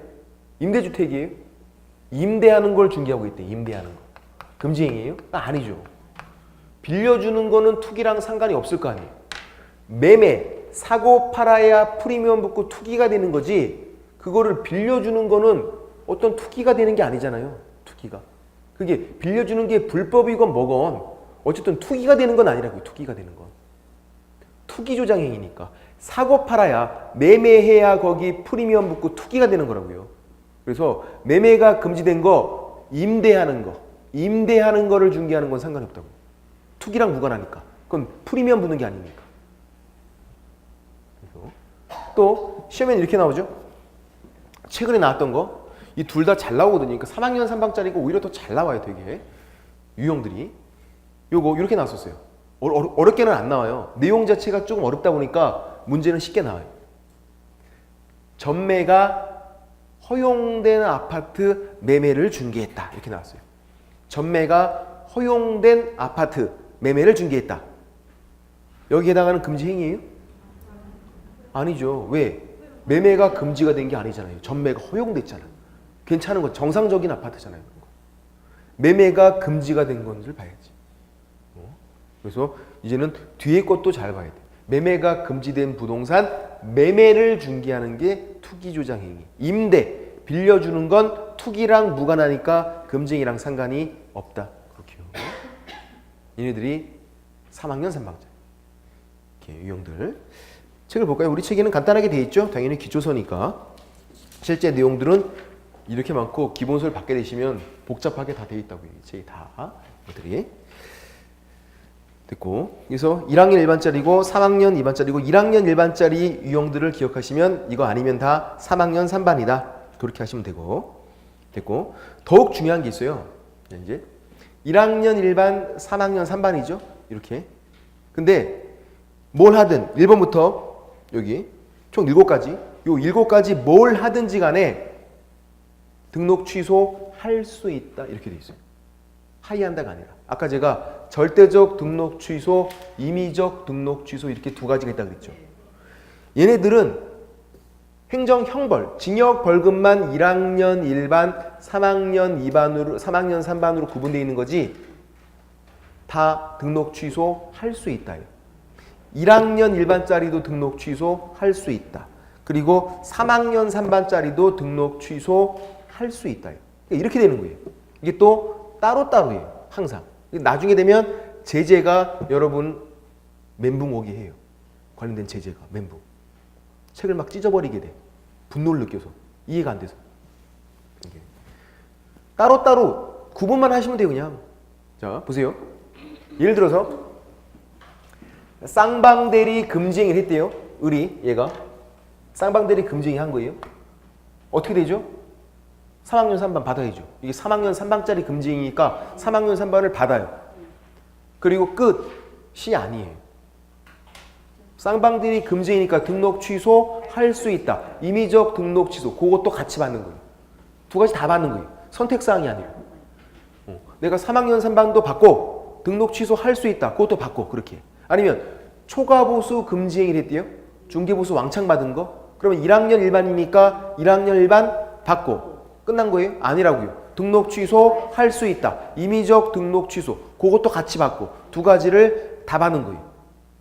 임대주택이에요. 임대하는 걸 중개하고 있대. 임대하는 거. 금지행위예요? 아니죠. 빌려주는 거는 투기랑 상관이 없을 거 아니에요. 매매, 사고 팔아야 프리미엄 붙고 투기가 되는 거지 그거를 빌려주는 거는 어떤 투기가 되는 게 아니잖아요. 투기가. 그게 빌려주는 게 불법이건 뭐건 어쨌든 투기가 되는 건 아니라고요. 투기가 되는 건. 투기 조장 행위니까. 사고 팔아야 매매해야 거기 프리미엄 붙고 투기가 되는 거라고요. 그래서 매매가 금지된 거 임대하는 거를 중개하는 건 상관이 없다고. 투기랑 무관하니까. 그건 프리미엄 붙는 게 아니니까. 또 시험에는 이렇게 나오죠. 최근에 나왔던 거 이 둘 다 잘 나오거든요. 그러니까 3학년 3방짜리가 오히려 더 잘 나와요. 되게 유형들이. 요거 이렇게 나왔었어요. 어렵게는 안 나와요. 내용 자체가 조금 어렵다 보니까 문제는 쉽게 나와요. 전매가 허용된 아파트 매매를 중개했다. 이렇게 나왔어요. 전매가 허용된 아파트 매매를 중개했다. 여기에 해당하는 금지 행위예요? 아니죠. 왜? 매매가 금지가 된 게 아니잖아요. 전매가 허용됐잖아. 괜찮은 거 정상적인 아파트잖아요. 매매가 금지가 된 건지를 봐야지. 그래서 이제는 뒤에 것도 잘 봐야 돼. 매매가 금지된 부동산 매매를 중개하는 게 투기조장 행위. 임대, 빌려주는 건 투기랑 무관하니까 금지행위랑 상관이 없다. 그렇게요. 얘네들이 3학년 3방짜리. 이렇게 유형들. 책을 볼까요? 우리 책에는 간단하게 되어 있죠. 당연히 기초서니까. 실제 내용들은 이렇게 많고 기본서를 받게 되시면 복잡하게 다 되어 있다고 이 책이 다. 이것들이. 됐고. 그래서 1학년 일반짜리고 3학년 2반짜리고 1학년 일반짜리 유형들을 기억하시면 이거 아니면 다 3학년 3반이다. 그렇게 하시면 되고. 됐고. 더욱 중요한 게 있어요. 이제 1학년 일반, 3학년 3반이죠. 이렇게. 근데 뭘 하든 1번부터 여기 총 7가지. 요 7가지 뭘 하든지 간에 등록 취소할 수 있다. 이렇게 돼 있어요. 하이한다가 아니라. 아까 제가 절대적 등록 취소, 임의적 등록 취소 이렇게 두 가지가 있다고 그랬죠. 얘네들은 행정 형벌, 징역 벌금만 1학년 1반, 3학년 2반으로 3학년 3반으로 구분되어 있는 거지. 다 등록 취소할 수 있다요. 1학년 1반짜리도 등록 취소할 수 있다. 그리고 3학년 3반짜리도 등록 취소할 수 있다요. 이렇게 되는 거예요. 이게 또 따로따로예요. 항상. 나중에 되면 제재가 여러분 멘붕 오게 해요. 관련된 제재가 멘붕. 책을 막 찢어버리게 돼. 분노를 느껴서. 이해가 안 돼서. 이게. 따로따로 구분만 하시면 돼요. 그냥. 자 보세요. 예를 들어서 쌍방대리 금지행위를 했대요. 을이 얘가. 쌍방대리 금지행위 한 거예요. 어떻게 되죠? 3학년 3반 받아야죠. 이게 3학년 3반짜리 금지행위니까 3학년 3반을 받아요. 그리고 끝이 아니에요. 쌍방대리 금지행위니까 등록 취소할 수 있다. 임의적 등록 취소. 그것도 같이 받는 거예요. 두 가지 다 받는 거예요. 선택사항이 아니라. 내가 3학년 3반도 받고 등록 취소할 수 있다. 그것도 받고 그렇게. 아니면 초과보수 금지행위를 했대요. 중개보수 왕창 받은 거. 그러면 1학년 1반이니까 1학년 1반 받고 끝난 거예요? 아니라고요. 등록 취소할 수 있다. 임의적 등록 취소. 그것도 같이 받고 두 가지를 다 받는 거예요.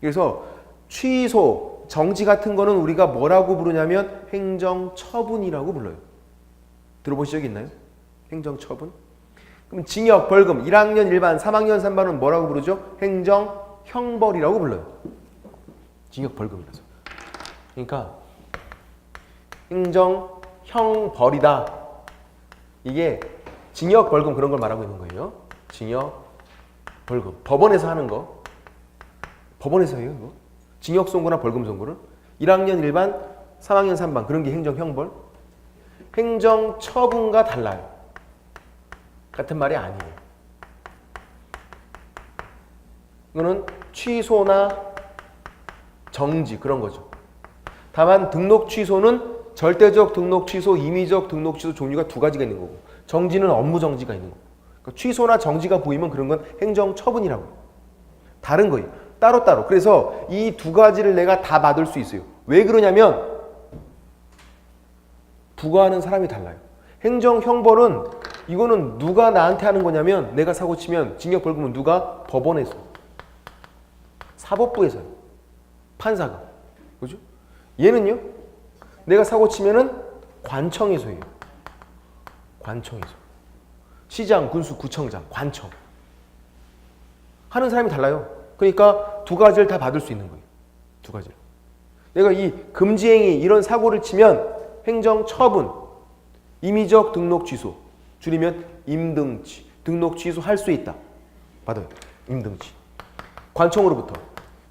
그래서 취소, 정지 같은 거는 우리가 뭐라고 부르냐면 행정처분이라고 불러요. 들어보신 적 있나요? 행정처분? 그럼 징역, 벌금 1학년 1반, 3학년 3반은 뭐라고 부르죠? 행정형벌이라고 불러요. 징역, 벌금이라서. 그러니까 행정형벌이다. 이게 징역, 벌금 그런 걸 말하고 있는 거예요. 징역, 벌금. 법원에서 하는 거. 법원에서 해요, 이거. 징역 선고나 벌금 선고는 1학년 1반, 3학년 3반 그런 게 행정형벌. 행정처분과 달라요. 같은 말이 아니에요. 이거는 취소나 정지 그런 거죠. 다만 등록 취소는 절대적 등록 취소, 임의적 등록 취소 종류가 두 가지가 있는 거고 정지는 업무 정지가 있는 거고 그러니까 취소나 정지가 보이면 그런 건 행정처분이라고 해요. 다른 거예요. 따로따로. 그래서 이 두 가지를 내가 다 받을 수 있어요. 왜 그러냐면 부과하는 사람이 달라요. 행정형벌은 이거는 누가 나한테 하는 거냐면 내가 사고 치면 징역 벌금은 누가? 법원에서. 사법부에서요. 판사가. 그죠? 얘는요. 내가 사고 치면은 관청에서 해요. 관청에서. 시장, 군수, 구청장, 관청. 하는 사람이 달라요. 그러니까 두 가지를 다 받을 수 있는 거예요. 두 가지를. 내가 이 금지행위 이런 사고를 치면 행정처분, 임의적 등록 취소, 줄이면 임등치, 등록 취소할 수 있다. 받아요. 임등치. 관청으로부터.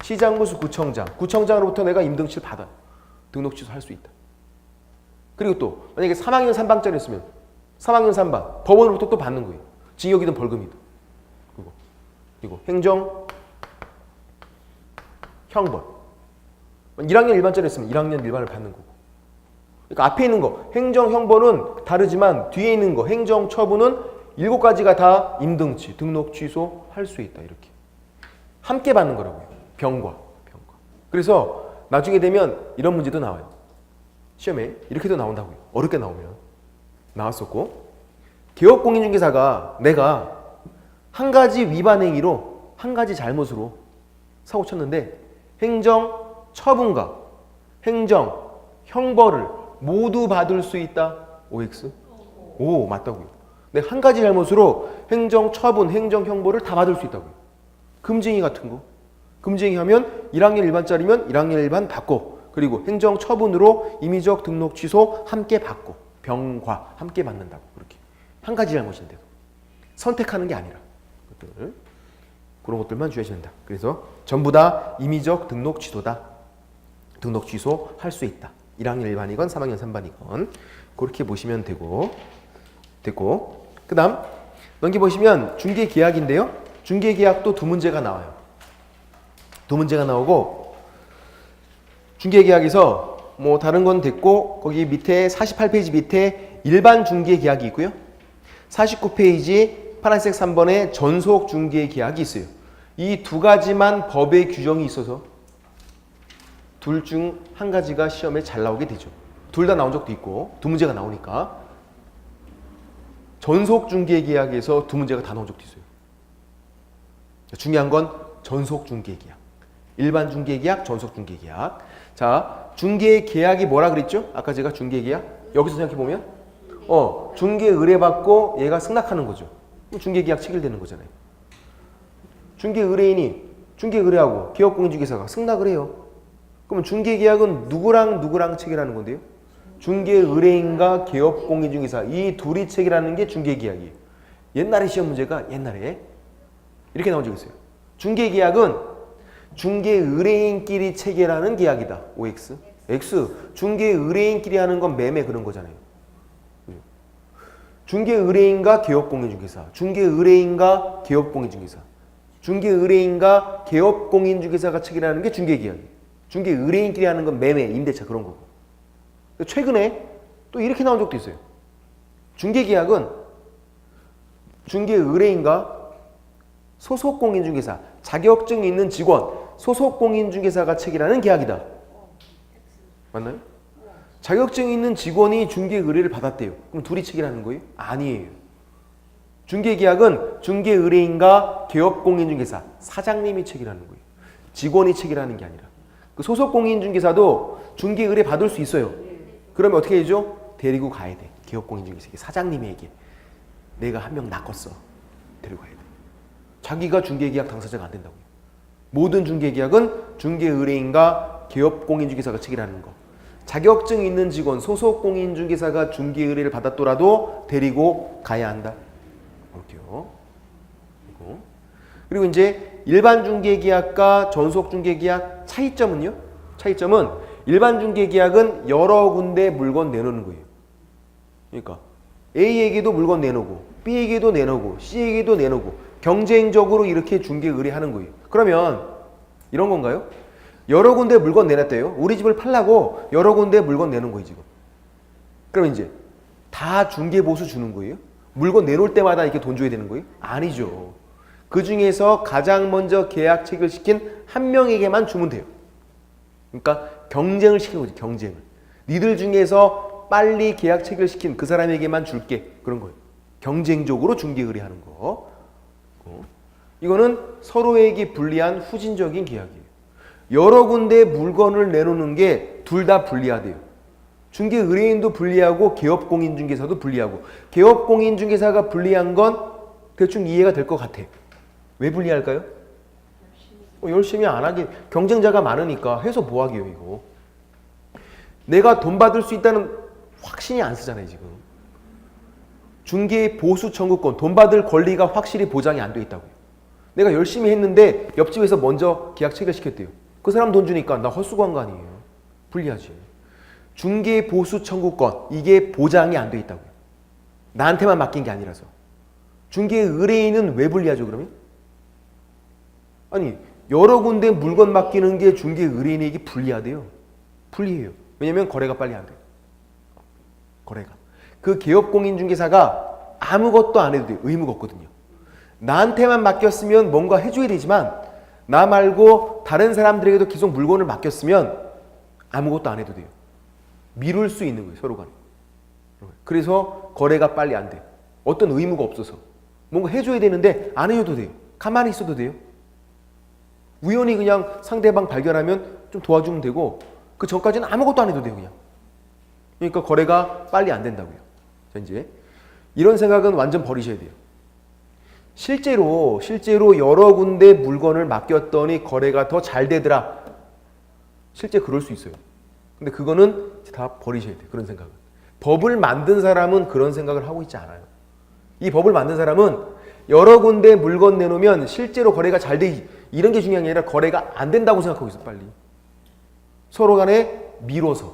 시장, 군수, 구청장, 구청장으로부터 내가 임등치를 받아요. 등록 취소할 수 있다. 그리고 또 만약에 3학년 3반짜리였으면 3학년 3반 법원으로부터 또 받는 거예요. 징역이든 벌금이든. 그리고 행정 형벌. 1학년 일반짜리 있으면 1학년 일반을 받는 거고. 그러니까 앞에 있는 거 행정 형벌은 다르지만 뒤에 있는 거 행정 처분은 7가지가 다 임등치, 등록 취소 할 수 있다. 이렇게 함께 받는 거라고요. 병과. 그래서 나중에 되면 이런 문제도 나와요. 시험에 이렇게도 나온다고요. 어렵게 나오면 나왔었고, 개업공인중개사가 내가 한 가지 위반 행위로 한 가지 잘못으로 사고 쳤는데 행정 처분과 행정 형벌을 모두 받을 수 있다. OX? 오, 맞다고요. 내가 한 가지 잘못으로 행정 처분, 행정 형벌을 다 받을 수 있다고요. 금지행위 같은 거. 금지행위 하면 1학년 일반짜리면 1학년 일반 받고, 그리고 행정 처분으로 임의적 등록 취소 함께 받고, 병과 함께 받는다고. 그렇게 한 가지 잘못인데도 선택하는 게 아니라 그런 것들만 주의하셔야 된다. 그래서 전부 다 임의적 등록 취소다. 등록 취소 할 수 있다. 1학년 일반이건 3학년 3반이건 그렇게 보시면 되고, 됐고, 그 다음 넘겨보시면 중개계약인데요. 중개계약도 두 문제가 나와요. 두 문제가 나오고, 중개계약에서 뭐 다른 건 됐고, 거기 밑에 48페이지 밑에 일반 중개계약이 있고요. 49페이지 파란색 3번에 전속 중개계약이 있어요. 이 두 가지만 법의 규정이 있어서 둘 중 한 가지가 시험에 잘 나오게 되죠. 둘 다 나온 적도 있고 두 문제가 나오니까 전속 중개계약에서 두 문제가 다 나온 적도 있어요. 중요한 건 전속 중개계약. 일반 중개계약, 전속 중개계약. 자, 중개계약이 뭐라 그랬죠? 아까 제가 중개계약 여기서 생각해보면 중개 의뢰받고 얘가 승낙하는 거죠. 중개계약 체결되는 거잖아요. 중개 의뢰인이 중개 의뢰하고 개업공인중개사가 승낙을 해요. 그러면 중개계약은 누구랑 체결하는 건데요? 중개 의뢰인과 개업공인중개사 이 둘이 체결하는 게 중개계약이에요. 옛날에 시험 문제가 옛날에 이렇게 나온 적 있어요. 중개계약은 중개 의뢰인끼리 체결하는 계약이다. OX. X. 중개 의뢰인끼리 하는 건 매매 그런 거잖아요. 중개 의뢰인과 개업공인중개사, 중개 의뢰인과 개업공인중개사, 중개 의뢰인과 개업공인중개사가 체결하는 게 중개계약이에요. 중개 의뢰인끼리 하는 건 매매, 임대차 그런 거고. 최근에 또 이렇게 나온 적도 있어요. 중개계약은 중개 의뢰인과 소속공인중개사, 자격증 있는 직원, 소속공인중개사가 체결하는 계약이다. 맞나요? 자격증 있는 직원이 중개 의뢰를 받았대요. 그럼 둘이 체결하는 거예요? 아니에요. 중개계약은 중개 의뢰인과 개업공인중개사, 사장님이 체결하는 거예요. 직원이 체결하는 게 아니라. 그 소속공인중개사도 중개 의뢰 받을 수 있어요. 그러면 어떻게 해야죠? 데리고 가야 돼. 개업공인중개사 사장님에게 내가 한 명 낚았어. 데리고 가야 돼. 자기가 중개계약 당사자가 안 된다고요. 모든 중개계약은 중개 의뢰인과 개업공인중개사가 체결하는 거. 자격증 있는 직원, 소속공인중개사가 중개 의뢰를 받았더라도 데리고 가야 한다. 그렇게요. 그리고 이제 일반 중개계약과 전속 중개계약 차이점은요? 차이점은 일반 중개계약은 여러 군데 물건 내놓는 거예요. 그러니까 A에게도 물건 내놓고 B에게도 내놓고 C에게도 내놓고 경쟁적으로 이렇게 중개 의뢰하는 거예요. 그러면 이런 건가요? 여러 군데 물건 내놨대요. 우리 집을 팔라고 여러 군데 물건 내는 거예요, 지금. 그럼 이제 다 중개 보수 주는 거예요? 물건 내놓을 때마다 이렇게 돈 줘야 되는 거예요? 아니죠. 그 중에서 가장 먼저 계약 체결시킨 한 명에게만 주면 돼요. 그러니까 경쟁을 시키는 거지, 경쟁을. 니들 중에서 빨리 계약 체결시킨 그 사람에게만 줄게. 그런 거예요. 경쟁적으로 중개 의뢰하는 거. 이거는 서로에게 불리한 후진적인 계약이에요. 여러 군데 물건을 내놓는 게 둘 다 불리하대요. 중개 의뢰인도 불리하고 개업공인중개사도 불리하고, 개업공인중개사가 불리한 건 대충 이해가 될 것 같아. 왜 불리할까요? 열심히 안 하기, 경쟁자가 많으니까 해서 뭐 하게요 이거. 내가 돈 받을 수 있다는 확신이 안 쓰잖아요 지금. 중개 보수 청구권, 돈 받을 권리가 확실히 보장이 안 돼 있다고요. 내가 열심히 했는데 옆집에서 먼저 계약 체결시켰대요. 그 사람 돈 주니까 나 헛수고한 거 아니에요. 불리하지. 중개 보수 청구권, 이게 보장이 안 돼 있다고요. 나한테만 맡긴 게 아니라서. 중개 의뢰인은 왜 불리하죠 그러면? 아니 여러 군데 물건 맡기는 게 중개 의뢰인에게 불리하대요. 불리해요. 왜냐면 거래가 빨리 안 돼요. 거래가. 그 개업공인중개사가 아무것도 안 해도 돼요. 의무가 없거든요. 나한테만 맡겼으면 뭔가 해줘야 되지만 나 말고 다른 사람들에게도 계속 물건을 맡겼으면 아무것도 안 해도 돼요. 미룰 수 있는 거예요. 서로 간에. 그래서 거래가 빨리 안 돼요. 어떤 의무가 없어서. 뭔가 해줘야 되는데 안 해줘도 돼요. 가만히 있어도 돼요. 우연히 그냥 상대방 발견하면 좀 도와주면 되고 그 전까지는 아무것도 안 해도 돼요. 그냥. 그러니까 거래가 빨리 안 된다고요. 자, 이제 이런 생각은 완전 버리셔야 돼요. 실제로 여러 군데 물건을 맡겼더니 거래가 더 잘 되더라. 실제 그럴 수 있어요. 근데 그거는 다 버리셔야 돼요. 그런 생각은. 법을 만든 사람은 그런 생각을 하고 있지 않아요. 이 법을 만든 사람은 여러 군데 물건 내놓으면 실제로 거래가 잘 되기 이런 게 중요한 게 아니라 거래가 안 된다고 생각하고 있어. 빨리. 서로 간에 미뤄서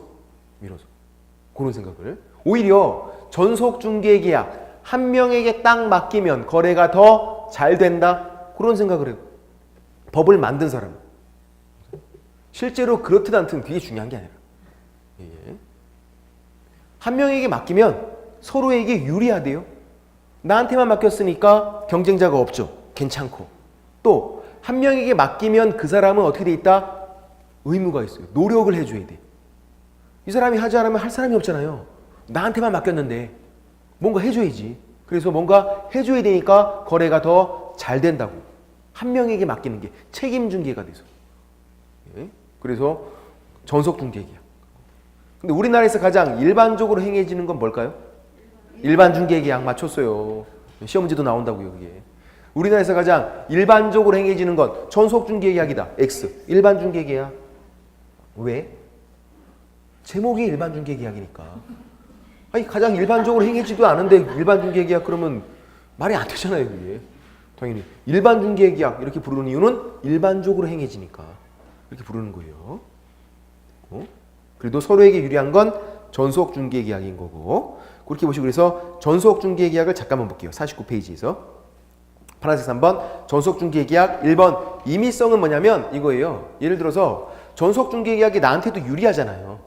그런 생각을. 오히려 전속중개계약 한 명에게 딱 맡기면 거래가 더 잘 된다. 그런 생각을 해요. 법을 만든 사람은. 실제로 그렇든 않든 그게 중요한 게 아니라. 예. 한 명에게 맡기면 서로에게 유리하대요. 나한테만 맡겼으니까 경쟁자가 없죠. 괜찮고. 또 한 명에게 맡기면 그 사람은 어떻게 돼 있다? 의무가 있어요. 노력을 해줘야 돼. 이 사람이 하지 않으면 할 사람이 없잖아요. 나한테만 맡겼는데 뭔가 해줘야지. 그래서 뭔가 해줘야 되니까 거래가 더 잘 된다고. 한 명에게 맡기는 게 책임중개가 돼서. 예? 그래서 전속중개계약. 근데 우리나라에서 가장 일반적으로 행해지는 건 뭘까요? 일반중개계약 맞췄어요. 시험 문제도 나온다고요. 그게. 우리나라에서 가장 일반적으로 행해지는 건 전속중개계약이다. X. 일반중개계약. 왜? 제목이 일반중개계약이니까. 아니 가장 일반적으로 행해지도 않은데 일반중개계약 그러면 말이 안 되잖아요. 그게. 당연히 일반중개계약 이렇게 부르는 이유는 일반적으로 행해지니까 이렇게 부르는 거예요. 그래도 서로에게 유리한 건 전속중개계약인 거고 그렇게 보시고 그래서 전속중개계약을 잠깐만 볼게요. 49페이지에서 파란색 3번 전속중개계약 1번 임의성은 뭐냐면 이거예요. 예를 들어서 전속중개계약이 나한테도 유리하잖아요.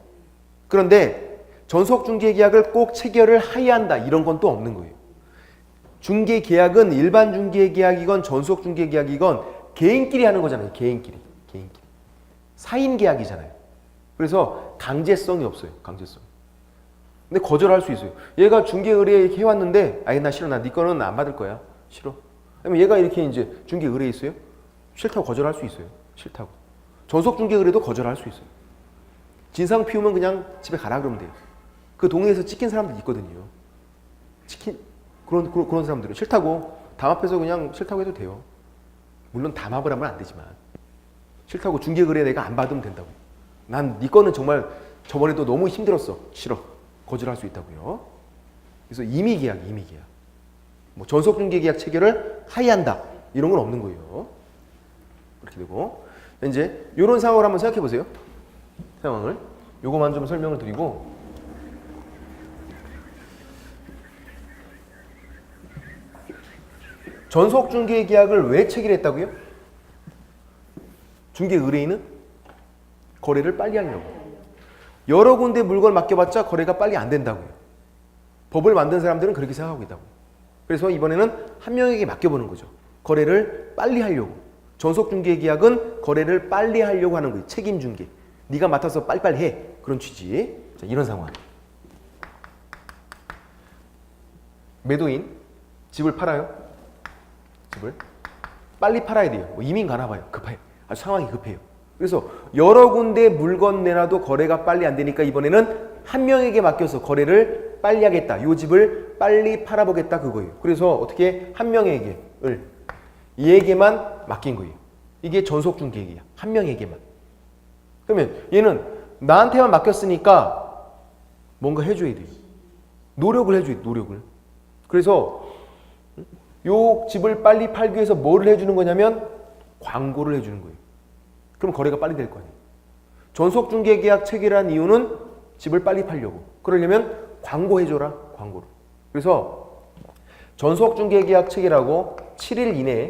그런데 전속중개계약을 꼭 체결을 해야 한다 이런 건 또 없는 거예요. 중개계약은 일반 중개계약이건 전속중개계약이건 개인끼리 하는 거잖아요. 개인끼리. 사인계약이잖아요. 그래서 강제성이 없어요. 강제성. 근데 거절할 수 있어요. 얘가 중개의뢰 이렇게 해왔는데 아니 나 싫어. 나 네 거는 안 받을 거야. 싫어. 그러면 얘가 이렇게 이제 중개의뢰 있어요. 싫다고 거절할 수 있어요. 싫다고. 전속중개의뢰도 거절할 수 있어요. 진상 피우면 그냥 집에 가라 그러면 돼요. 그 동네에서 찍힌 사람들 있거든요. 그런 사람들은 싫다고 담합해서 그냥 싫다고 해도 돼요. 물론 담합을 하면 안 되지만 싫다고 중개의뢰 내가 안 받으면 된다고. 난 네 거는 정말 저번에도 너무 힘들었어. 싫어. 거절할 수 있다고요. 그래서 임의계약. 뭐 전속중개계약 체결을 하야 한다. 이런 건 없는 거예요. 그렇게 되고 이제 이런 상황을 한번 생각해 보세요. 상황을. 요거만 좀 설명을 드리고 전속중개계약을 왜 체결했다고요? 중개의뢰인은 거래를 빨리 하려고. 여러 군데 물건을 맡겨봤자 거래가 빨리 안 된다고요. 법을 만든 사람들은 그렇게 생각하고 있다고. 그래서 이번에는 한 명에게 맡겨보는 거죠. 거래를 빨리 하려고. 전속중개계약은 거래를 빨리 하려고 하는 거예요. 책임중개. 네가 맡아서 빨리빨리 해. 그런 취지. 자, 이런 상황. 매도인 집을 팔아요. 집을 빨리 팔아야 돼요. 뭐 이민 가나 봐요. 급해. 아주 상황이 급해요. 그래서 여러 군데 물건 내놔도 거래가 빨리 안 되니까 이번에는 한 명에게 맡겨서 거래를 빨리 하겠다. 이 집을 빨리 팔아보겠다 그거예요. 그래서 어떻게 한 얘에게만 맡긴 거예요. 이게 전속중개계약. 한 명에게만. 그러면 얘는 나한테만 맡겼으니까 뭔가 해줘야 돼요. 노력을 해줘야 돼요. 노력을. 그래서 요 집을 빨리 팔기 위해서 뭐를 해주는 거냐면 광고를 해주는 거예요. 그럼 거래가 빨리 될 거 아니에요. 전속중개계약 체결한 이유는 집을 빨리 팔려고. 그러려면 광고해줘라. 광고를. 그래서 전속중개계약 체결하고 7일 이내에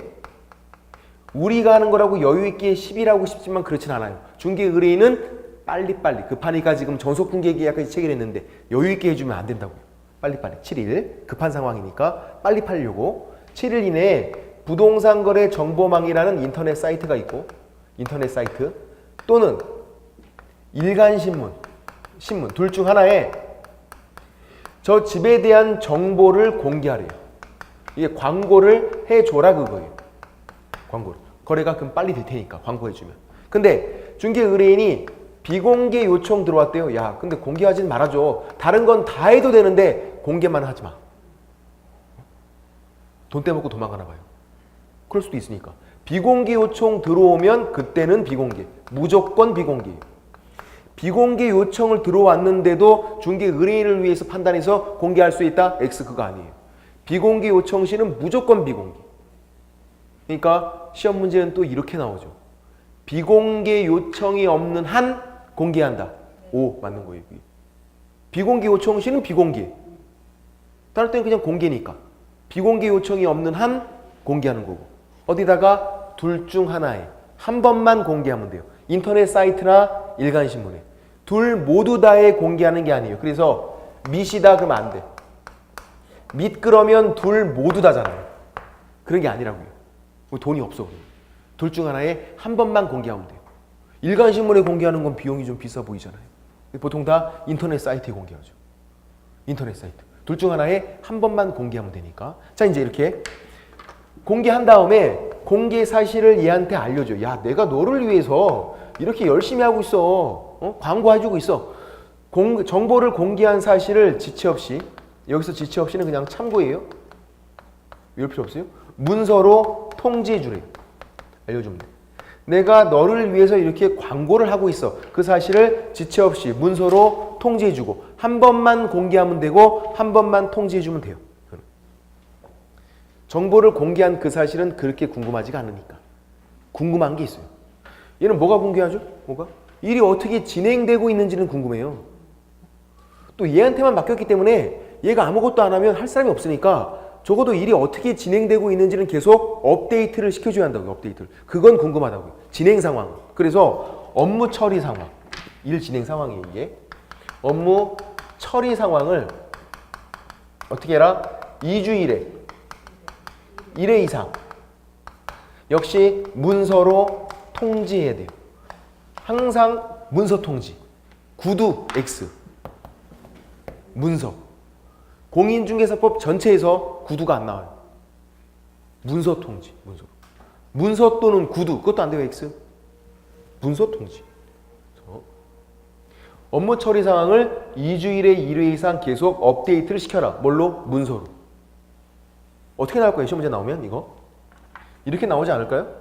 우리가 하는 거라고 여유있게 10일하고 싶지만 그렇진 않아요. 중개 의뢰인은 빨리빨리 급하니까 지금 전속중개계약까지 체결했는데 여유있게 해주면 안 된다고요. 빨리빨리 7일 급한 상황이니까 빨리 팔려고 7일 이내에 부동산 거래 정보망이라는 인터넷 사이트가 있고 인터넷 사이트 또는 일간신문 신문 둘 중 하나에 저 집에 대한 정보를 공개하래요. 이게 광고를 해줘라 그거예요. 광고를. 거래가 그럼 빨리 될 테니까 광고해주면. 근데 중개 의뢰인이 비공개 요청 들어왔대요. 야 근데 공개하진 말아줘. 다른 건 다 해도 되는데 공개만 하지 마. 돈 떼먹고 도망가나 봐요. 그럴 수도 있으니까. 비공개 요청 들어오면 그때는 비공개. 무조건 비공개예요. 비공개 요청을 들어왔는데도 중개 의뢰인을 위해서 판단해서 공개할 수 있다? X 그거 아니에요. 비공개 요청 시는 무조건 비공개. 그러니까 시험 문제는 또 이렇게 나오죠. 비공개 요청이 없는 한 공개한다. O 맞는 거예요. 비공개 요청 시는 비공개. 다른 때는 그냥 공개니까. 비공개 요청이 없는 한 공개하는 거고. 어디다가 둘 중 하나에 한 번만 공개하면 돼요. 인터넷 사이트나 일간신문에. 둘 모두 다에 공개하는 게 아니에요. 그래서 밑이다 그러면 안 돼. 밑 그러면 둘 모두 다잖아요. 그런 게 아니라고요. 돈이 없어. 둘 중 하나에 한 번만 공개하면 돼요. 일간신문에 공개하는 건 비용이 좀 비싸 보이잖아요. 보통 다 인터넷 사이트에 공개하죠. 인터넷 사이트. 둘 중 하나에 한 번만 공개하면 되니까. 자 이제 이렇게 공개한 다음에 공개 사실을 얘한테 알려줘. 야 내가 너를 위해서 이렇게 열심히 하고 있어. 광고해주고 있어. 정보를 공개한 사실을 지체 없이 여기서 지체 없이는 그냥 참고예요. 이럴 필요 없어요. 문서로 통지해 주래요. 알려주면 돼. 내가 너를 위해서 이렇게 광고를 하고 있어. 그 사실을 지체 없이 문서로 통지해 주고 한 번만 공개하면 되고 한 번만 통지해 주면 돼요. 정보를 공개한 그 사실은 그렇게 궁금하지가 않으니까. 궁금한 게 있어요. 얘는 뭐가 궁금하죠? 뭐가? 일이 어떻게 진행되고 있는지는 궁금해요. 또 얘한테만 맡겼기 때문에 얘가 아무것도 안 하면 할 사람이 없으니까 적어도 일이 어떻게 진행되고 있는지는 계속 업데이트를 시켜줘야 한다고요. 업데이트를. 그건 궁금하다고요. 진행 상황. 그래서 업무 처리 상황. 일 진행 상황이에요. 이게. 업무 처리 상황을 어떻게 해라? 2주일에 1회 이상 역시 문서로 통지해야 돼요. 항상 문서 통지. 구두 X. 문서. 공인중개사법 전체에서 구두가 안 나와요. 문서 통지. 문서. 문서 또는 구두. 그것도 안 돼요. X. 문서 통지. 업무 처리 상황을 2주일에 1회 이상 계속 업데이트를 시켜라. 뭘로? 문서로. 어떻게 나올 거예요? 시험 문제 나오면 이거? 이렇게 나오지 않을까요?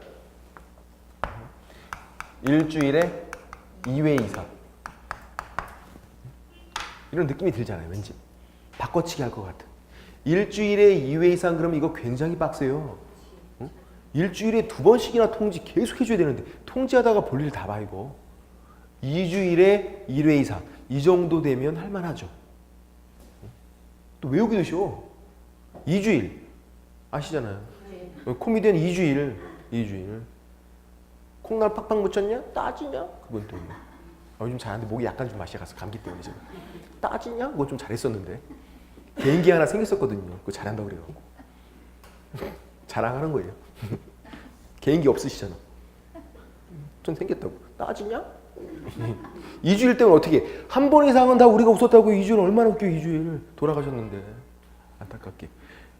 일주일에 2회 이상. 이런 느낌이 들잖아요. 왠지. 바꿔치기 할 것 같은. 일주일에 2회 이상 그러면 이거 굉장히 빡세요. 일주일에 2번씩이나 통지 계속 해줘야 되는데 통지하다가 볼일 다 봐 이거. 2주일에 1회 이상. 이 정도 되면 할만하죠. 또 외우기도 쉬워. 2주일. 아시잖아요. 코미디언 2주일. 콩날 팍팍 묻혔냐? 따지냐? 그건 또 요즘 잘하는데 목이 약간 좀 마시가 가서 감기 때문에 지금. 따지냐? 그거 좀 잘했었는데. 개인기 하나 생겼었거든요. 그거 잘한다고 그래갖고. 자랑하는 거예요. 개인기 없으시잖아. 좀 생겼다고. 따지냐? 2주일 때문에 어떻게 한 번 이상은 다 우리가 웃었다고. 2주일 얼마나 웃겨. 2주일 돌아가셨는데 안타깝게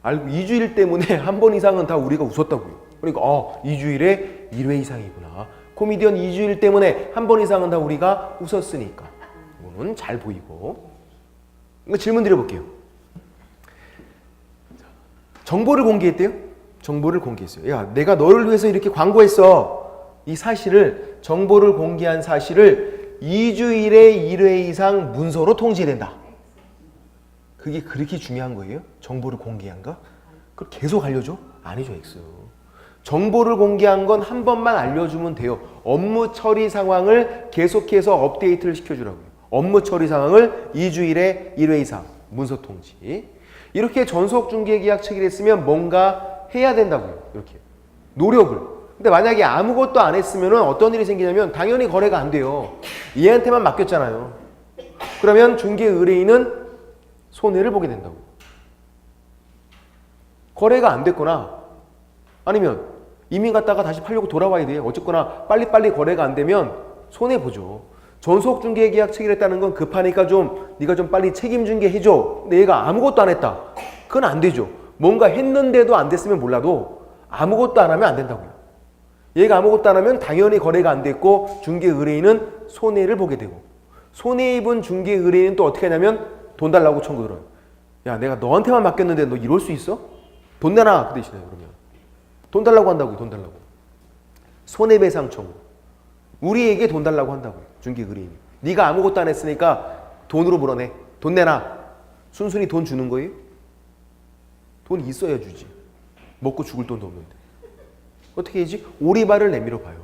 알고 2주일 때문에 한 번 이상은 다 우리가 웃었다고요. 그러니까 2주일에 1회 이상이구나. 코미디언 2주일 때문에 한 번 이상은 다 우리가 웃었으니까 이거는 잘 보이고. 이거 질문 드려볼게요. 정보를 공개했대요? 정보를 공개했어요. 야 내가 너를 위해서 이렇게 광고했어. 이 사실을 정보를 공개한 사실을 2주일에 1회 이상 문서로 통지해야 된다. 그게 그렇게 중요한 거예요? 정보를 공개한 거? 그걸 계속 알려줘? 아니죠. X. 정보를 공개한 건 한 번만 알려주면 돼요. 업무 처리 상황을 계속해서 업데이트를 시켜주라고요. 업무 처리 상황을 2주일에 1회 이상 문서 통지. 이렇게 전속중개계약 체결했으면 뭔가 해야 된다고요. 이렇게 노력을. 근데 만약에 아무것도 안 했으면 어떤 일이 생기냐면 당연히 거래가 안 돼요. 얘한테만 맡겼잖아요. 그러면 중개 의뢰인은 손해를 보게 된다고. 거래가 안 됐거나 아니면 이민 갔다가 다시 팔려고 돌아와야 돼요. 어쨌거나 빨리빨리 거래가 안 되면 손해보죠. 전속중개계약 체결했다는 건 급하니까 네가 좀 빨리 책임중개 해줘. 근데 얘가 아무것도 안 했다. 그건 안 되죠. 뭔가 했는데도 안 됐으면 몰라도 아무것도 안 하면 안 된다고요. 얘가 아무것도 안 하면 당연히 거래가 안 됐고 중개 의뢰인은 손해를 보게 되고, 손해 입은 중개 의뢰인은 또 어떻게 하냐면 돈 달라고 청구들어요. 야, 내가 너한테만 맡겼는데 너 이럴 수 있어? 돈 내놔. 그 대신에 그러면 돈 달라고 한다고요. 돈 달라고. 손해배상 청구. 우리에게 돈 달라고 한다고요. 중개 의뢰인이. 네가 아무것도 안 했으니까 돈으로 물어내. 돈 내놔. 순순히 돈 주는 거예요? 돈 있어야 주지. 먹고 죽을 돈도 없는데. 어떻게 해야지? 오리발을 내밀어 봐요.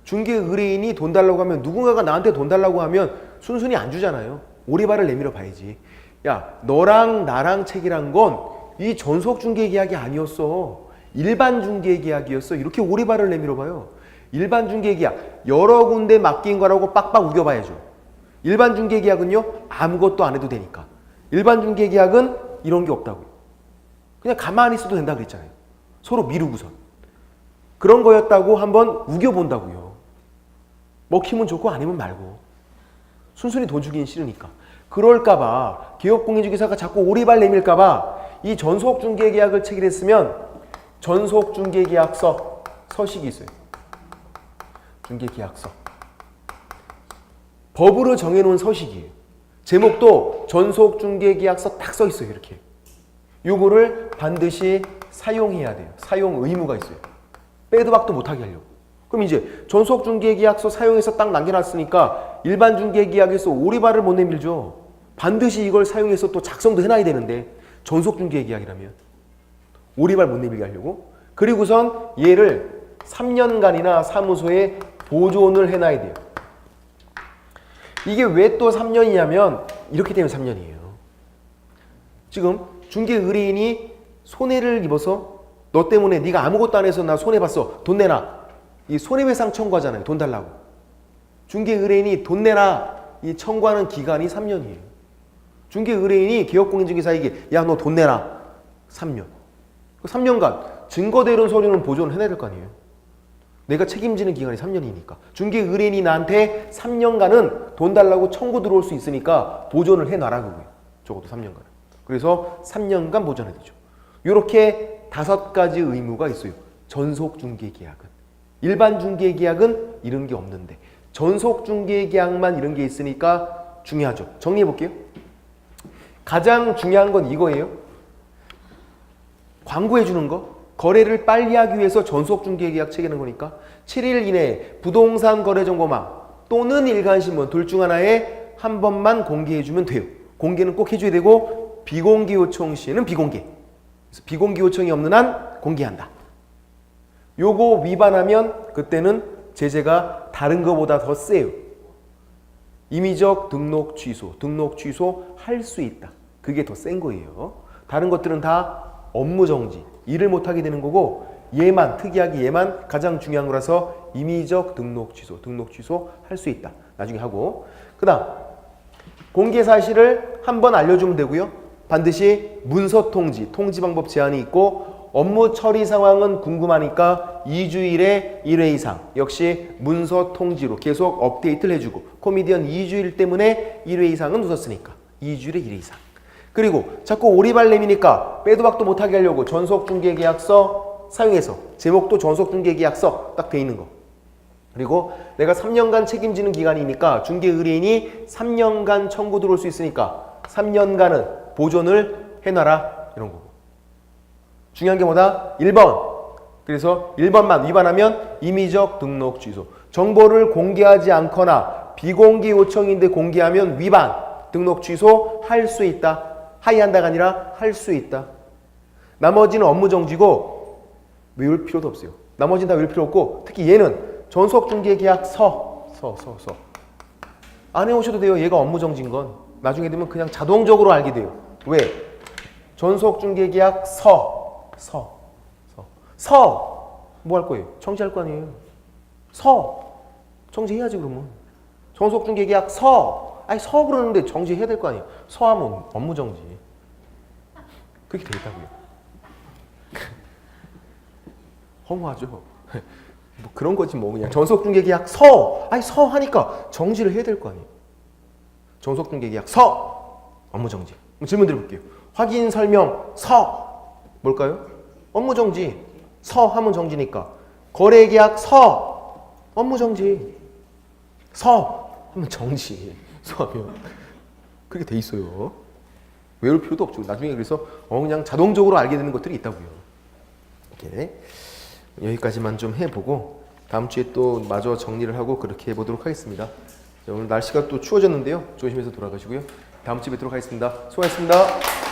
중개 의뢰인이 돈 달라고 하면, 누군가가 나한테 돈 달라고 하면 순순히 안 주잖아요. 오리발을 내밀어 봐야지. 야, 너랑 나랑 책이란 건 이 전속 중개 계약이 아니었어. 일반 중개 계약이었어. 이렇게 오리발을 내밀어 봐요. 일반 중개 계약, 여러 군데 맡긴 거라고 빡빡 우겨봐야죠. 일반 중개 계약은요, 아무것도 안 해도 되니까. 일반 중개 계약은 이런 게 없다고요. 그냥 가만히 있어도 된다 그랬잖아요. 서로 미루고선. 그런 거였다고 한번 우겨본다고요. 먹히면 좋고 아니면 말고. 순순히 돈 주긴 싫으니까. 그럴까봐, 기업공인중개사가 자꾸 오리발 내밀까봐 이 전속중개계약을 체결했으면 전속중개계약서 서식이 있어요. 중개계약서. 법으로 정해놓은 서식이에요. 제목도 전속중개계약서 딱 써 있어요. 이렇게. 요거를 반드시 사용해야 돼요. 사용 의무가 있어요. 빼도 박도 못하게 하려고. 그럼 이제 전속중개계약서 사용해서 딱 남겨놨으니까 일반 중개계약에서 오리발을 못 내밀죠. 반드시 이걸 사용해서 또 작성도 해놔야 되는데, 전속중개계약이라면 오리발 못 내밀게 하려고. 그리고선 얘를 3년간이나 사무소에 보존을 해놔야 돼요. 이게 왜 또 3년이냐면 이렇게 되면 3년이에요. 지금 중개 의뢰인이 손해를 입어서 너 때문에 네가 아무것도 안 해서 나 손해봤어. 돈 내놔. 이 손해배상 청구하잖아요. 돈 달라고. 중개 의뢰인이 돈 내놔. 이 청구하는 기간이 3년이에요. 중개 의뢰인이 기업공인중개사에게 야, 너 돈 내놔. 3년. 3년간 증거대 이런 서류는 보존을 해내야 될 거 아니에요. 내가 책임지는 기간이 3년이니까. 중개 의뢰인이 나한테 3년간은 돈 달라고 청구 들어올 수 있으니까 보존을 해놔라고요. 적어도 3년간. 그래서 3년간 보존해야 되죠. 이렇게 5가지 의무가 있어요. 전속중개계약은. 일반 중개계약은 이런 게 없는데 전속중개계약만 이런 게 있으니까 중요하죠. 정리해 볼게요. 가장 중요한 건 이거예요. 광고해 주는 거. 거래를 빨리 하기 위해서 전속중개계약 체결하는 거니까 7일 이내에 부동산 거래정보망 또는 일간신문 둘 중 하나에 한 번만 공개해 주면 돼요. 공개는 꼭 해줘야 되고 비공개 요청 시에는 비공개. 그래서 비공개 요청이 없는 한 공개한다. 요거 위반하면 그때는 제재가 다른 거보다 더 세요. 임의적 등록 취소 할 수 있다. 그게 더 센 거예요. 다른 것들은 다 업무 정지, 일을 못하게 되는 거고 얘만, 특이하게 얘만 가장 중요한 거라서 임의적 등록 취소 할 수 있다. 나중에 하고. 그 다음 공개 사실을 한번 알려주면 되고요. 반드시 문서 통지 방법 제한이 있고 업무 처리 상황은 궁금하니까 2주일에 1회 이상 역시 문서 통지로 계속 업데이트를 해주고 코미디언 2주일 때문에 1회 이상은 웃었으니까 2주일에 1회 이상. 그리고 자꾸 오리발 내미니까 빼도 박도 못하게 하려고 전속중개계약서 사용해서 제목도 전속중개계약서 딱 돼 있는 거. 그리고 내가 3년간 책임지는 기간이니까 중개 의뢰인이 3년간 청구 들어올 수 있으니까 3년간은 보존을 해놔라 이런 거고. 중요한 게 뭐다? 1번. 그래서 1번만 위반하면 임의적 등록 취소. 정보를 공개하지 않거나 비공개 요청인데 공개하면 위반. 등록 취소 할 수 있다. 하이한다가 아니라 할 수 있다. 나머지는 업무 정지고 외울 필요도 없어요. 나머지는 다 외울 필요 없고 특히 얘는 전속중개계약서 안 해오셔도 돼요. 얘가 업무 정지인 건 나중에 되면 그냥 자동적으로 알게 돼요. 왜? 뭐 할 거예요? 정지할 거 아니에요. 서. 정지해야지 그러면. 정속중개계약 서. 아니 서 그러는데 정지해야 될 거 아니에요. 서하면 업무 정지. 그렇게 돼 있다고요. 허무하죠. 뭐 그런 거지 뭐 그냥 정속중개계약 서. 아니 서 하니까 정지를 해야 될 거 아니에요. 정속중개계약 서. 업무 정지. 질문 드려볼게요. 확인 설명 서. 뭘까요? 업무 정지. 서 하면 정지니까. 거래계약 서. 업무 정지. 서 하면 정지. 서하면 그렇게 돼 있어요. 외울 필요도 없죠. 나중에 그래서 그냥 자동적으로 알게 되는 것들이 있다고요. 이렇게 여기까지만 좀 해보고 다음 주에 또 마저 정리를 하고 그렇게 해보도록 하겠습니다. 자, 오늘 날씨가 또 추워졌는데요. 조심해서 돌아가시고요. 다음 주에 뵙도록 하겠습니다. 수고하셨습니다.